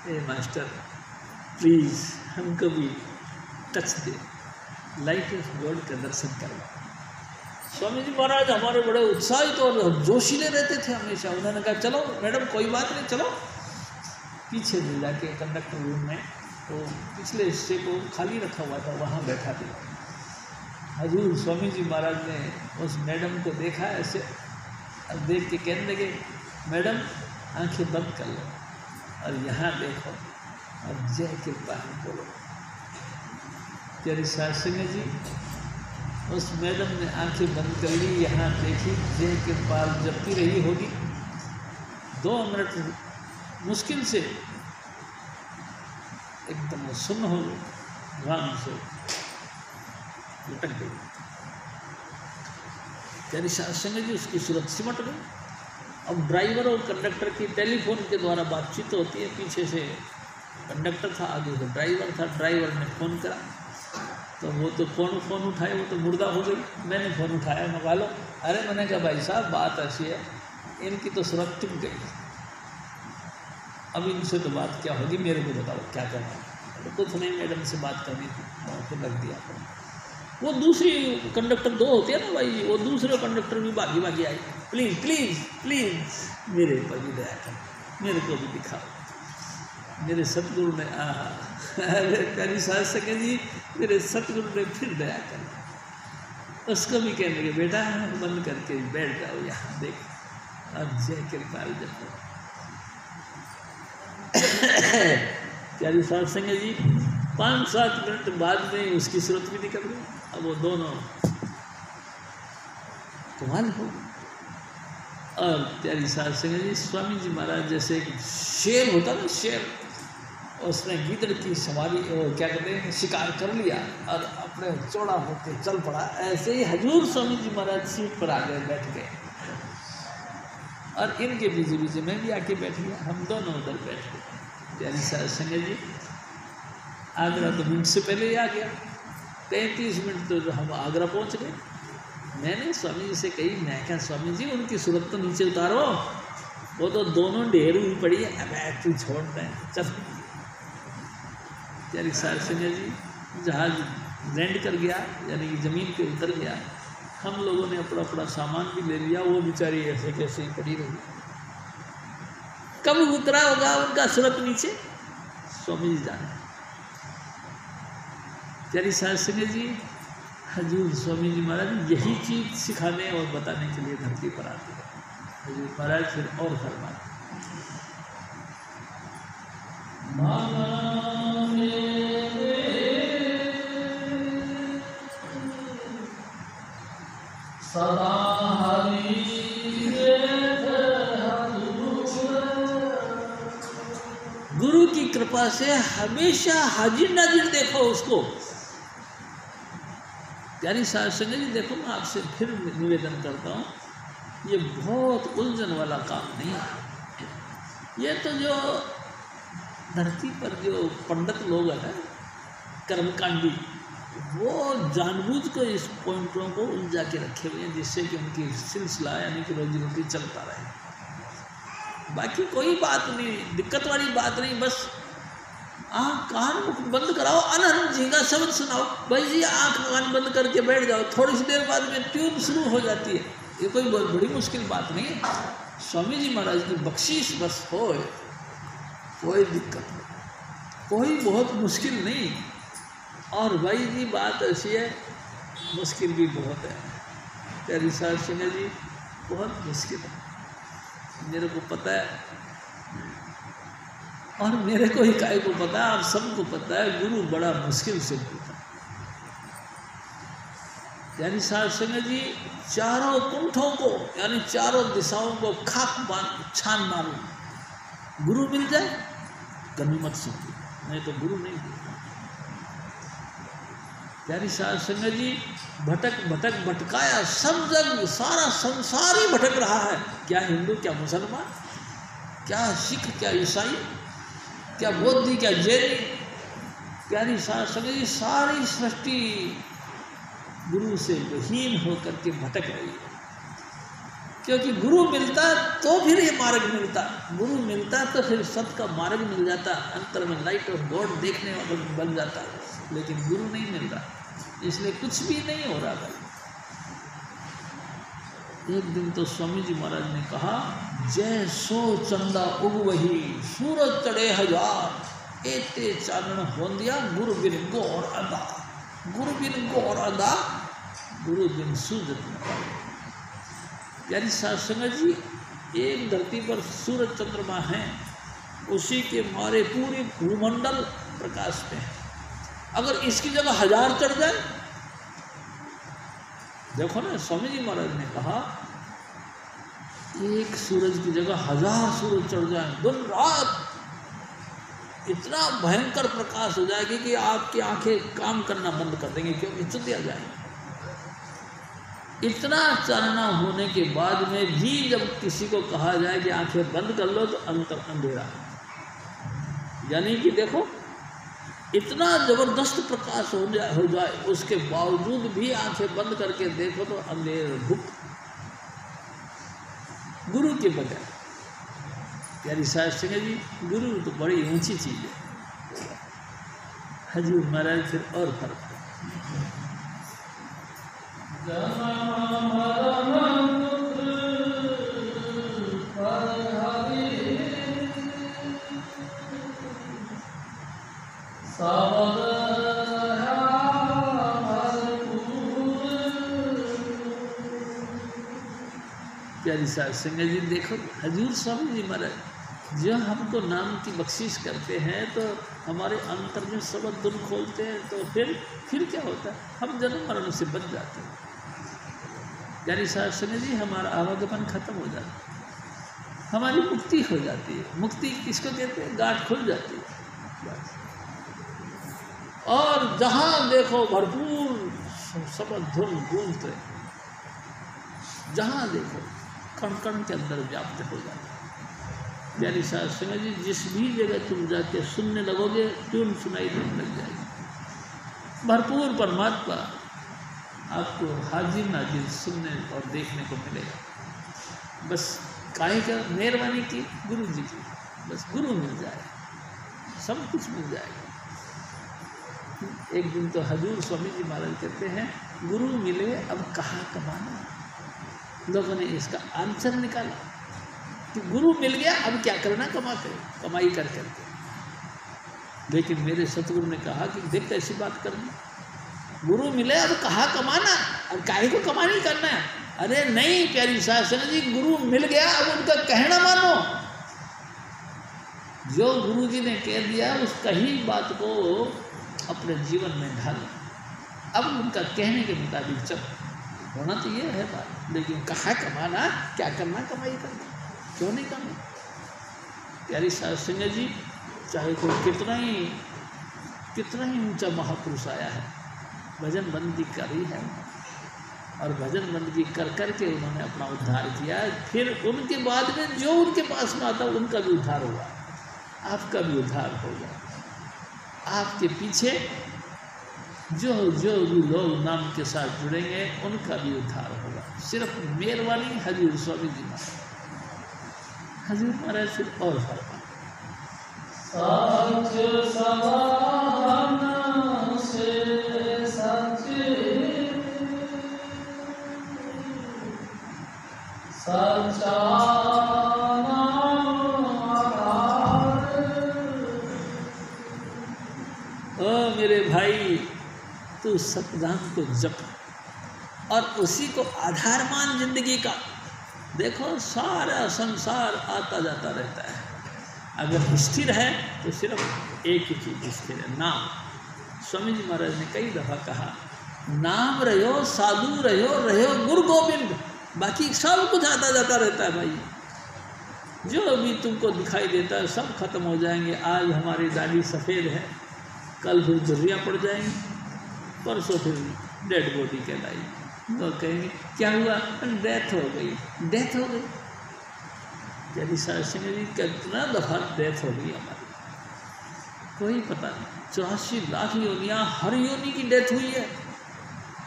ए मास्टर प्लीज़ हमको भी touch they, light of God का दर्शन करवा। स्वामी जी महाराज हमारे बड़े उत्साहित और जोशीले रहते थे हमेशा। उन्होंने कहा चलो मैडम कोई बात नहीं, चलो पीछे ले जाके कंडक्टर रूम में तो पिछले हिस्से को खाली रखा हुआ था, वहाँ बैठा दिया। हजूर स्वामी जी महाराज ने उस मैडम को देखा ऐसे, और देख के कहने लगे मैडम आंखें बंद कर लो और यहाँ देखो और जय कृपा बोलो। तेरी सासंग जी उस मैडम ने आंखें बंद कर ली, यहाँ देखी, जय कृपा जपती रही होगी। 2 मिनट मुश्किल से एकदम सुन्न हो गई, राम से लटक गई। तेरी सासंग जी उसकी सूरत सिमट गई। अब ड्राइवर और कंडक्टर की टेलीफोन के द्वारा बातचीत होती है। पीछे से कंडक्टर था, आगे से ड्राइवर था। ड्राइवर ने फ़ोन करा तो वो तो फ़ोन उठाए, वो तो मुर्दा हो गई। मैंने फ़ोन उठाया, मंगा लो। अरे मैंने कहा भाई साहब बात ऐसी है, इनकी तो सूरत टिक गई, अब इनसे तो बात क्या होगी, मेरे को बताओ क्या करना है। तो कुछ नहीं, मैडम से बात करनी थी, फिर लग दिया। वो दूसरी कंडक्टर 2 होते हैं ना भाई, वो दूसरे कंडक्टर भी भागी भागी आई, प्लीज़ प्लीज़ प्लीज़ मेरे पर भी दया कर, मेरे को भी दिखाओ। मेरे सतगुरु ने प्यारी सास सके जी, मेरे सतगुरु ने फिर दया कर। उसको भी कहने लगे बेटा बंद करके बैठ जाओ यहाँ, देख अब जय कृपाल जब। प्यारी सास संगे जी 5-7 मिनट बाद में उसकी सूरत भी निकल गई। अब वो दोनों कमाल हो गई। और प्यारी सास संगे जी स्वामी जी महाराज जैसे एक शेर होता ना, शेर, उसने गीदड़ की सवारी क्या कहते हैं शिकार कर लिया और अपने चौड़ा होकर चल पड़ा। ऐसे ही हजूर स्वामी जी महाराज सीट पर आ गए, बैठ गए और इनके बीच बीच में भी आके बैठ गया। हम दोनों उधर बैठ गए। प्यारी सास संगे जी आगरा तो मिनट से पहले ही आ गया, 33 मिनट तो हम आगरा पहुंच गए। मैंने स्वामी जी से कही, मैं क्या स्वामी जी उनकी सूरत तो नीचे उतारो, वो तो दोनों ढेर हुई पड़ी है, अब तू छोड़ दें चल। प्यारी सास संगे जी जहाज लैंड कर गया, यानी कि ज़मीन पे उतर गया। हम लोगों ने अपना अपना सामान भी ले लिया, वो बेचारी ऐसे कैसे ही पड़ी रही। कब उतरा होगा उनका सूरत नीचे, स्वामी जी जाने। प्यारी सास संगे जी हजूर स्वामी जी महाराज यही चीज़ सिखाने और बताने के लिए धरती पर आते हैं। हजूर महाराज फिर और फरमाते गुरु की कृपा से हमेशा हाजिर नाजिर देखो उसको। प्यारी सास संगे जी देखो, मैं आपसे फिर निवेदन करता हूँ, ये बहुत उलझन वाला काम नहीं है। ये तो जो धरती पर जो पंडित लोग हैं कर्मकांडी, वो जानबूझ को इस पॉइंटों को उलझा के रखे हुए हैं जिससे कि उनकी सिलसिला यानी कि रोजी रोटी चलता रहे। बाकी कोई बात नहीं, दिक्कत वाली बात नहीं। बस आँख कान मुख बंद कराओ, अनहन जी का शब्द सुनाओ। भाई जी आँख कान बंद करके बैठ जाओ, थोड़ी सी देर बाद में ट्यून शुरू हो जाती है। ये कोई बहुत बड़ी मुश्किल बात नहीं है। स्वामी जी महाराज की बख्शीश बस हो, कोई दिक्कत नहीं, कोई बहुत मुश्किल नहीं। और भाई जी बात ऐसी है, मुश्किल भी बहुत है। प्यारी साहब सिंह जी बहुत मुश्किल है, मेरे को पता है और मेरे को ही काय को पता है, आप सबको पता है। गुरु बड़ा मुश्किल से मिलता है। यानी साहब सिंह जी चारों कुंठों को यानी चारों दिशाओं को खाक छान मारो, गुरु मिल जाए गनीमत समझो, नहीं तो गुरु नहीं मिलता। यानी साहब सिंह जी भटक भटक भटकाया, सब जग सारा संसार ही भटक रहा है। क्या हिंदू, क्या मुसलमान, क्या सिख, क्या ईसाई, क्या बौद्ध, क्या जैनी। प्यारी साहब सिंह जी सारी सृष्टि गुरु से विहीन होकर के भटक रही है। क्योंकि गुरु मिलता तो फिर ये मार्ग मिलता, गुरु मिलता तो फिर सत का मार्ग मिल जाता, अंतर में लाइट ऑफ गॉड देखने वाला बन जाता। लेकिन गुरु नहीं मिल रहा, इसलिए कुछ भी नहीं हो रहा भाई। एक दिन तो स्वामी जी महाराज ने कहा, जय सो चंदा उग वही सूरज चढ़े हजार, एते चानन होंदिया गुरु बिन गौर अदा, गुरु बिन गौर अदा, गुरु बिन सूरज न। यानी सासंग जी एक धरती पर सूरज चंद्रमा हैं, उसी के मारे पूरे भूमंडल प्रकाश में है। अगर इसकी जगह 1000 चढ़ जाए, देखो ना स्वामी जी महाराज ने कहा एक सूरज की जगह 1000 सूरज चढ़ जाए, दिन रात इतना भयंकर प्रकाश हो जाएगी कि आपकी आंखें काम करना बंद कर देंगे, क्योंकि चुंदिया जाएगी। इतना चानना होने के बाद में भी जब किसी को कहा जाए कि आंखें बंद कर लो तो अंतर अंधेरा, यानी कि देखो इतना जबरदस्त प्रकाश हो जाए उसके बावजूद भी आंखें बंद करके देखो तो अंधेर भुक गुरु के बगैर। प्यारी साहब सिंह जी गुरु तो बड़ी ऊंची चीज है। हजूर महाराज फिर और फर्क है। प्यारी साहब सिंह जी देखो, हजूर स्वामी जी महाराज जो हमको नाम की बख्शिश करते हैं तो हमारे अंतर में सबक दुल खोलते हैं, तो फिर क्या होता है, हम जन्म मरण से बच जाते हैं। प्यारी साहब सिंह जी हमारा आवागमन खत्म हो जाता है, हमारी मुक्ति हो जाती है। मुक्ति किसको कहते हैं, गांठ खुल जाती है बस। और जहाँ देखो भरपूर सबक धुल गूंजते, जहाँ देखो कण कण के अंदर व्याप्त हो जाता है। प्यारी साहब सिंह जी जिस भी जगह तुम जाके सुनने लगोगे ट्यून सुनाई देने लग जाएगी। भरपूर परमात्मा आपको हाजिर नाजिर सुनने और देखने को मिलेगा। बस काहे का मेहरबानी की गुरु जी की, बस गुरु मिल जाए सब कुछ मिल जाएगा। एक दिन तो हजूर स्वामी जी महाराज कहते हैं, गुरु मिले अब कहाँ कमाना। लोगों ने इसका आंसर निकाला कि गुरु मिल गया अब क्या करना, कमाई कर करके। लेकिन मेरे सतगुरु ने कहा कि देख ऐसी बात करनी, गुरु मिले अब कहाँ कमाना, अब काहे को कमानी करना है। अरे नहीं प्यारी सासना जी, गुरु मिल गया अब उनका कहना मानो। जो गुरु जी ने कह दिया उसका ही बात को अपने जीवन में ढालो। अब उनका कहने के मुताबिक चलो, होना तो ये है बात। लेकिन कहाँ कमाना, क्या करना, कमाई करना, क्यों नहीं करना। प्यारी साहब सिंह जी चाहे कोई कितना ही ऊंचा महापुरुष आया है, भजन बंदी करी है, और भजन बंदगी कर कर के उन्होंने अपना उद्धार किया। फिर उनके बाद में जो उनके पास में आता उनका भी उद्धार हुआ, आपका भी उद्धार होगा। आपके पीछे जो जो भी लोग नाम के साथ जुड़ेंगे उनका भी उद्धार होगा। सिर्फ मेहरबानी हजूर स्वामी जी महाराज, हजूर महाराज फिर और फरमा सच समान से सच सच्चा ओ मेरे भाई, तू सतनाम को जप और उसी को आधार मान जिंदगी का। देखो सारा संसार आता जाता रहता है, अगर स्थिर है तो सिर्फ एक ही चीज़ स्थिर है, नाम। स्वामी जी महाराज ने कई दफ़ा कहा, नाम रहो, साधु रहो गुरु गोविंद, बाकी सब कुछ आता जाता रहता है भाई। जो भी तुमको दिखाई देता है सब खत्म हो जाएंगे। आज हमारी दाढ़ी सफ़ेद है, कल फिर झुर्रियाँ पड़ जाएंगी, परसों फिर डेड बॉडी कहलाई। तो कहेंगे क्या हुआ, डेथ हो गई, डेथ हो गई। यदि सिंह जी कितना दफ़ा डेथ हो गई हमारी, कोई पता नहीं। 84 लाख योनियाँ, हर योनि की डेथ हुई है।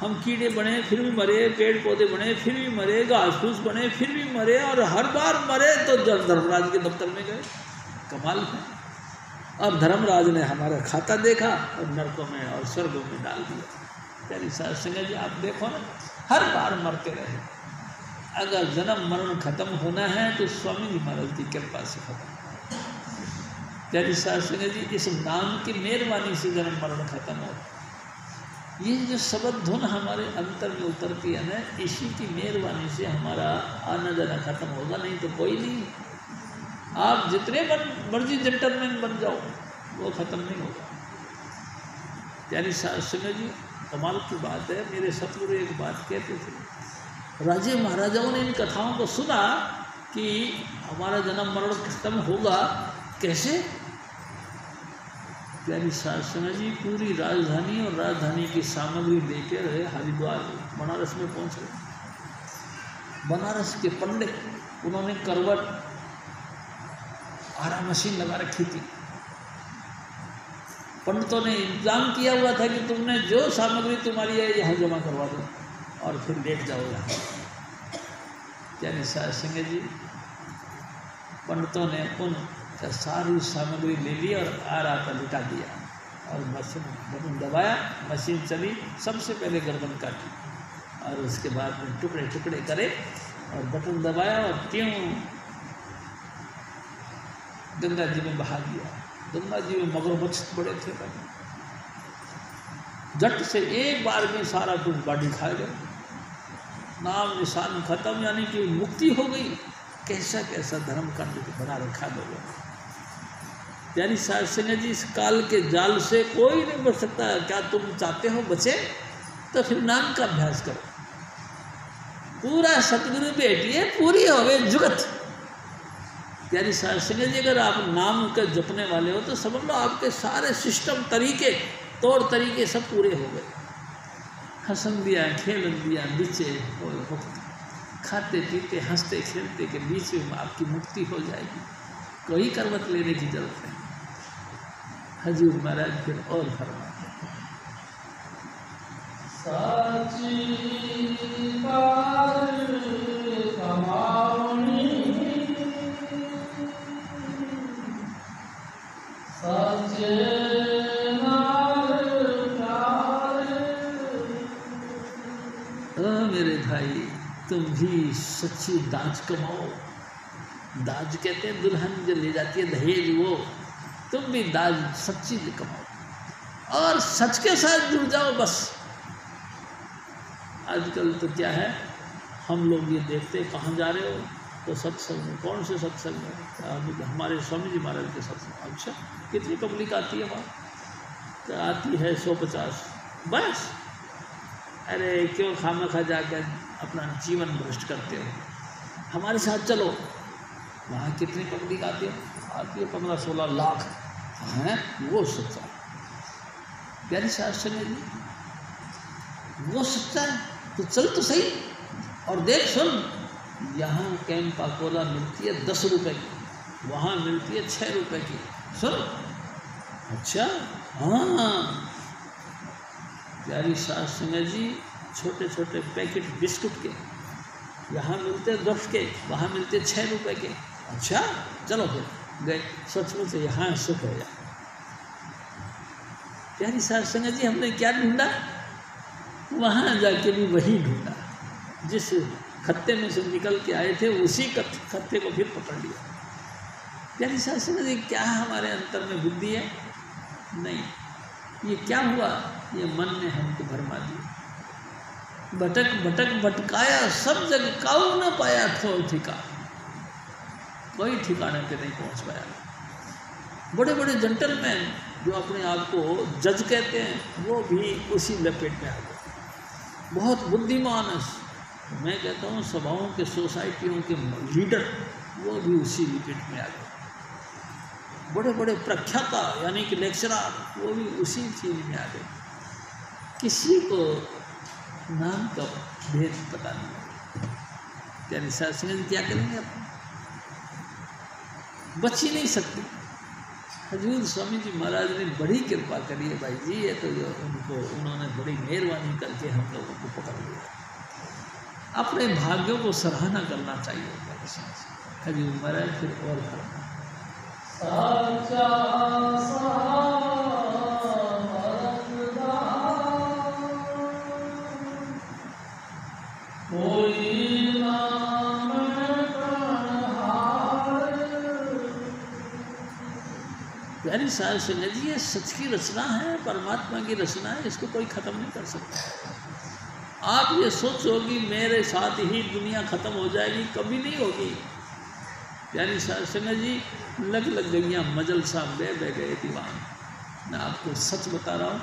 हम कीड़े बने फिर भी मरे, पेड़ पौधे बने फिर भी मरे, घास फूस बने फिर भी मरे, और हर बार मरे तो धर्मराज के दफ्तर में गए। कमाल है। अब धर्मराज ने हमारा खाता देखा और नरकों में और स्वर्गों में डाल दिया। तेरी सिंह जी आप देखो ना, हर बार मरते रहे। अगर जन्म मरण खत्म होना है तो स्वामी जी महाराज की कृपा से खत्म। तेरी सिंह जी इस नाम की मेहरबानी से जन्म मरण खत्म हो। ये जो शब्द धुन हमारे अंतर में उतरती है ना, इसी की मेहरबानी से हमारा आना जाना खत्म होगा, नहीं तो कोई नहीं। आप जितने मर्जी जेंटलमैन बन जाओ वो ख़त्म नहीं होगा। यानी सिंह जी कमाल की बात है। मेरे सतगुरु एक बात कहते थे, राजे महाराजाओं ने इन कथाओं को सुना कि हमारा जन्म मरण खत्म होगा कैसे। प्यारी सिंह जी पूरी राजधानी और राजधानी की सामग्री लेकर हरिद्वार बनारस में पहुंच गए। बनारस के पंडित, उन्होंने करवट आरा मशीन लगा रखी थी। पंडितों ने इंतजाम किया हुआ था कि तुमने जो सामग्री तुम्हारी है यहाँ जमा करवा दो और फिर लेट जाओ यहाँ। प्यारी सिंह जी पंडितों ने उन सारी सामग्री ले ली और आरा पर लिटा दिया और मशीन बटन दबाया, मशीन चली। सबसे पहले गर्दन काटी और उसके बाद में टुकड़े टुकड़े करे और बटन दबाया और क्यों गंगा जी में बहा दिया। गंगा जी में मगरमच्छ बड़े थे, झट से एक बार में सारा कुछ बॉडी खा गए, नाम निशान खत्म, यानी कि मुक्ति हो गई। कैसा कैसा धर्म कांड बना रखा लोगों। यानी सिंह जी इस काल के जाल से कोई नहीं बच सकता। क्या तुम चाहते हो बचे तो फिर नाम का अभ्यास करो, पूरा सतगुरु भेटिए, पूरी हो गई जुगत। यानी सिंह जी अगर आप नाम के जपने वाले हो तो समझ लो आपके सारे सिस्टम, तरीके, तौर तरीके सब पूरे हो गए। हसन दिया, खेल दिया, बीचे खाते पीते हंसते खेलते के बीच में आपकी मुक्ति हो जाएगी। कोई करवट लेने की जरूरत नहीं। हजूर महाराज फिर और फरमाते मेरे भाई, तुम भी सच्ची दाज कमाओ। दाज कहते हैं दुल्हन जो ले जाती है दहेज, वो तुम भी दाज सच्ची कमाओ और सच के साथ जुड़ जाओ बस। आजकल तो क्या है, हम लोग ये देखते कहाँ जा रहे हो तो सत्संग में। कौन से सत्संग में? हमारे स्वामी जी महाराज के सत्संग। अच्छा, कितनी पब्लिक आती है वहाँ? तो आती है 150 बस। अरे क्यों खामखा जाकर अपना जीवन भ्रष्ट करते हो? हमारे साथ चलो। वहाँ कितनी पब्लिक आती है? 15-16 लाख हैं। वो सच्चा प्यारी शास्त्र जी, वो सच्चा है। तो चल तो सही और देख सुन, यहाँ कैंपा कोला मिलती है 10 रुपए की, वहाँ मिलती है 6 रुपए की। सुन, अच्छा हाँ। प्यारी सास संगत जी छोटे छोटे पैकेट बिस्कुट के यहाँ मिलते 10 के, वहाँ मिलते 6 रुपए के। अच्छा चलो फिर गए, सचमुच यहाँ सुख हो जाए। प्यारी सास संगत जी हमने क्या ढूंढा, वहाँ जाके भी वही ढूंढा, जिस खत्ते में से निकल के आए थे उसी खत्ते को फिर पकड़ लिया। प्यारी सास संगत जी क्या हमारे अंतर में बुद्धि है? नहीं, ये क्या हुआ, ये मन ने हमको भरमा दिया। भटक भटक भटकाया सब जगह, काऊ न पाया ठोर ठिकाना, कोई ठिकाने पे नहीं पहुंच पाया। बड़े बड़े जेंटलमैन जो अपने आप को जज कहते हैं वो भी उसी लपेट में आ गए। बहुत बुद्धिमान, मैं कहता हूँ सभाओं के सोसाइटियों के लीडर वो भी उसी लपेट में आ गए। बड़े बड़े प्रख्याता यानी कि लेक्चरर वो भी उसी चीज में आ गए। किसी को नाम का भेद पता नहीं। यानी सास क्या करेंगे आप, बच ही नहीं सकती। हजूर स्वामी जी महाराज ने बड़ी कृपा करी है भाई जी, ये तो जो उन्होंने बड़ी मेहरबानी करके हम लोगों को पकड़ लिया। अपने भाग्यों को सराहना करना चाहिए हजूर महाराज, फिर और करना। प्यारी सास संगत जी, ये सच की रचना है, परमात्मा की रचना है, इसको कोई ख़त्म नहीं कर सकता। आप ये सोचो कि मेरे साथ ही दुनिया ख़त्म हो जाएगी, कभी नहीं होगी। प्यारी सास संगत जी लग गईयाँ मजल साहब बह गए दीवान। मैं आपको सच बता रहा हूँ,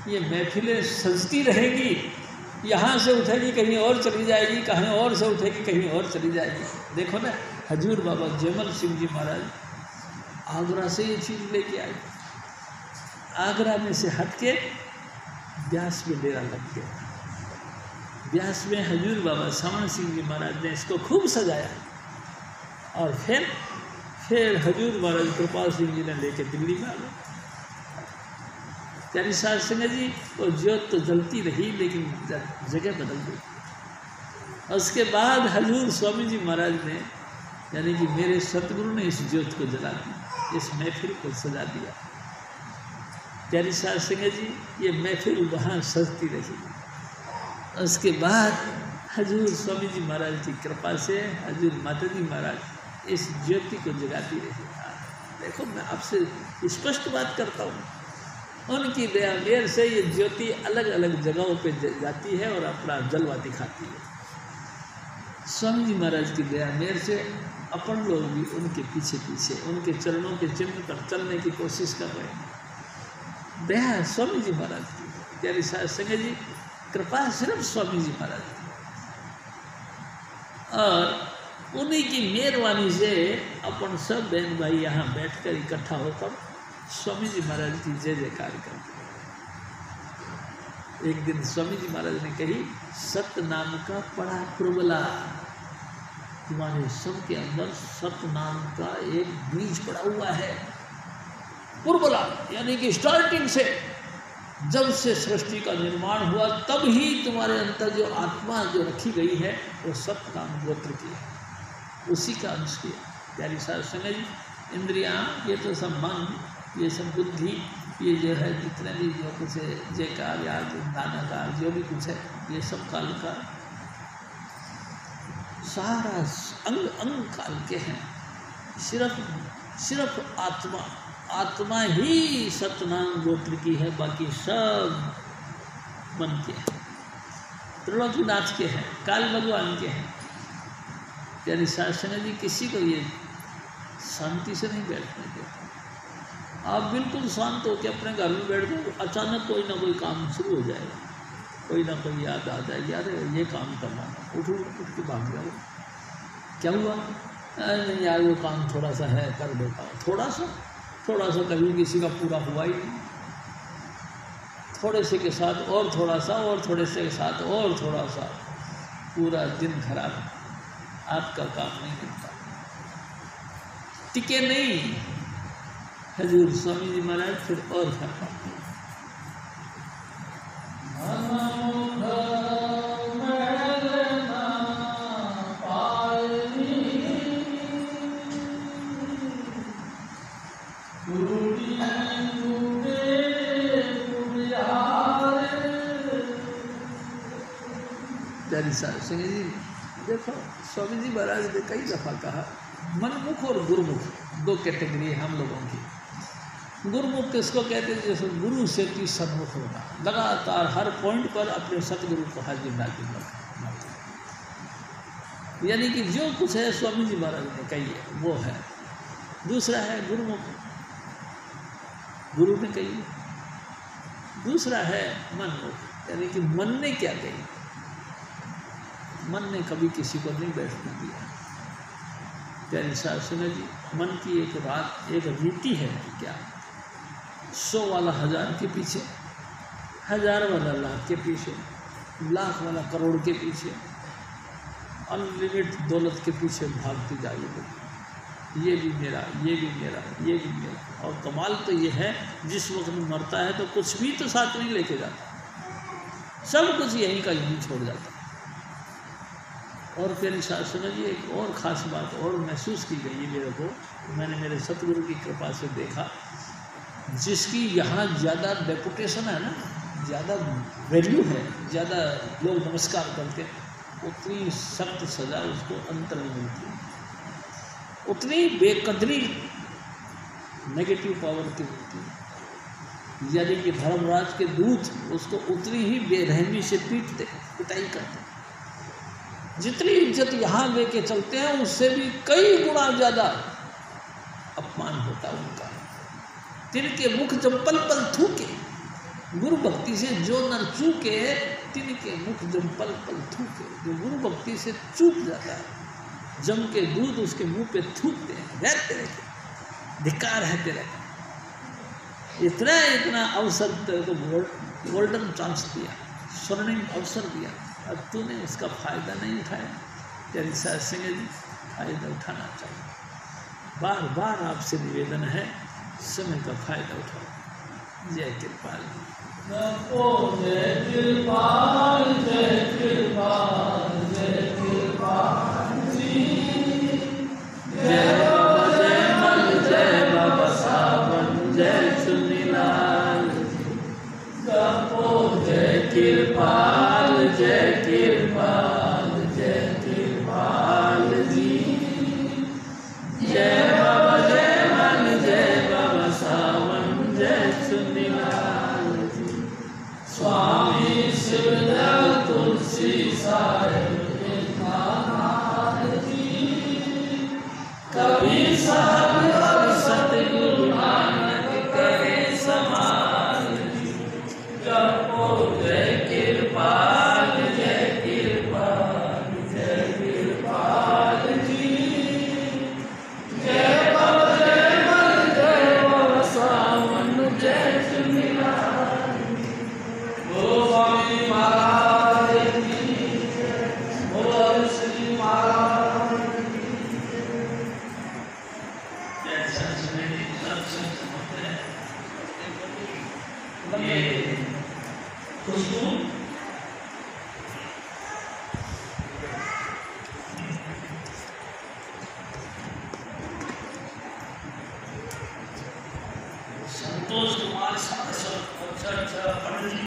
ये महफिलें सजती रहेंगी, यहाँ से उठेगी कहीं और चली जाएगी, कहीं और से उठेगी कहीं और चली जाएगी। देखो ना, हजूर बाबा जयमल सिंह जी महाराज आगरा से ये चीज़ लेके आए, आगरा में से हट के ब्यास में डेरा लग गया। ब्यास में हजूर बाबा श्रवण सिंह जी महाराज ने इसको खूब सजाया और फिर हजूर महाराज कृपाल सिंह जी ने लेके दिल्ली में आ गए। प्यारी सास संगत जी वो ज्योत तो जलती रही लेकिन जगह बदल गई। उसके बाद हजूर स्वामी जी महाराज ने यानी कि मेरे सतगुरु ने इस ज्योत को जला दिया, इस महफिल को सजा दिया। प्यारी सास संगत जी ये महफिल वहाँ सजती रही। उसके बाद हजूर स्वामी जी महाराज की कृपा से हजूर माता जी महाराज इस ज्योति को जगाती रही। देखो मैं आपसे स्पष्ट बात करता हूँ, उनकी दया मेर से ये ज्योति अलग अलग जगहों पे जाती है और अपना जलवा दिखाती है। स्वामी जी महाराज की दया मेर से अपन लोग भी उनके पीछे पीछे उनके चरणों के चिन्ह पर चलने की कोशिश कर रहे हैं। दया स्वामी जी महाराज की, प्यारी सास संगत जी कृपा सिर्फ स्वामी जी महाराज की, और उन्हीं की मेहरबानी से अपन सब बहन भाई यहाँ बैठकर इकट्ठा होकर स्वामी जी महाराज की जय जयकार करते हैं। एक दिन स्वामी जी महाराज ने कही, सत्य नाम का पड़ा प्रबला, तुम्हारे सबके अंदर सत्य नाम का एक बीज पड़ा हुआ है। पुरबला यानी कि स्टार्टिंग से, जब से सृष्टि का निर्माण हुआ तब ही तुम्हारे अंदर जो आत्मा जो रखी गई है वो सत्य नाम गोत्र की है, उसी का अंश की है। प्यारी सास संगत जी, इंद्रियाँ ये तो सब मन, ये सब बुद्धि, ये जो है जितने भी जो कुछ है जयकार या दानाकार जो भी कुछ है, ये सब काल का सारा अंग अंग काल के हैं। सिर्फ आत्मा ही सतनाम गोत्र की है, बाकी सब मन के हैं, त्रिलोकीनाथ के हैं, काल भगवान के हैं। यानी शासन जी किसी को ये शांति से नहीं बैठने देता। आप बिल्कुल शांत हो के अपने घर में बैठ जाओ, अचानक कोई ना कोई काम शुरू हो जाएगा, कोई ना कोई याद आ जाएगी, अरे ये काम करना है, उठ के भाग जाओ। क्या हुआ? नहीं यार वो काम थोड़ा सा है, कर देता हूँ। थोड़ा सा कभी किसी का पूरा हुआ ही नहीं। थोड़े से के साथ और थोड़ा सा, और थोड़े से के साथ और थोड़ा सा, पूरा दिन खराब, आपका काम नहीं मिलता, टिके नहीं। हजूर स्वामी जी महाराज फिर और फरमाते सिंह जी। देखो स्वामी जी महाराज ने कई दफ़ा कहा, मनमुख और गुरुमुख दो कैटेगरी है हम लोगों की। गुरुमुख किसको कहते हैं? जैसे गुरु से की सन्मुख होना, लगातार हर पॉइंट पर अपने सतगुरु को हाजिर नाजिर रखना, यानी कि जो कुछ है स्वामी जी महाराज ने कही है वो है। दूसरा है गुरुमुख, गुरु ने कही। दूसरा है मनमुख, यानी कि मन ने क्या कही, मन ने कभी किसी को नहीं बैठने दिया। प्यारी साहब सुनो जी, मन की एक बात, एक रीति है क्या, 100 वाला 1000 के पीछे, 1000 वाला लाख के पीछे, लाख वाला करोड़ के पीछे, अनलिमिटेड दौलत के पीछे भागती जाएगी। ये भी मेरा, ये भी मेरा, ये भी मेरा। और कमाल तो ये है, जिस वक्त में मरता है तो कुछ भी तो साथ नहीं लेके जाता, सब कुछ यहीं का यहीं छोड़ जाता। और प्यारी साहब सुनो जी, एक और ख़ास बात और महसूस की गई है मेरे को, मैंने मेरे सतगुरु की कृपा से देखा, जिसकी यहाँ ज़्यादा रेपुटेशन है ना, ज़्यादा वैल्यू है, ज़्यादा लोग नमस्कार करते हैं, उतनी सख्त सज़ा उसको अंतर में मिलती है, उतनी बेकदरी नेगेटिव पावर की मिलती है। यानी कि धर्मराज के दूत उसको उतनी ही बेरहमी से पीटते, पिटाई करते, जितनी इज्जत यहाँ लेके चलते हैं उससे भी कई गुना ज़्यादा अपमान होता है उनका। तिनके मुख जब पल पल थूके, गुरु भक्ति से जो नर चूके, तिनके मुख जब पल पल थूके, जो गुरु भक्ति से चूक जाता है, जम के दूध उसके मुंह पे थूकते हैं, रहते रहते धिक्कार है तेरा। इतना अवसर तेरे को गोल्डन चांस दिया, स्वर्णिम अवसर दिया, अब तूने उसका फ़ायदा नहीं उठाया। तेरी साथ सिंह जी फ़ायदा उठाना चाहिए। बार बार आपसे निवेदन है, समय का फ़ायदा उठाओ। जय कृपाल, जय कृपाल, जय कृपाल, जय कृपाल जी, जय बाबा जय मल, जय बाबा सावन, जय चुन्नीलाल, जय कृपाल, जय कृपाल, जय कृपाल जी, जय बाबा जय मन, जय बाबा सावन, जय चुन्नीलाल जी। स्वामी शिवदयाल तुलसी साहिब जी, कभी साहब और सतगुरु नानक करे समाल जी, जपो जय कृपाल, जय कृपाल, जय कृपाल जी, जय बाबा जय मन, जय बाबा सावन, जय चुन्नीलाल, बोलो स्वामी महाराज की, बोलो श्री महाराज की। जैसा सुने सब समझते हैं ये खुशबू संतोष कुमार साहब, अच्छा पंडित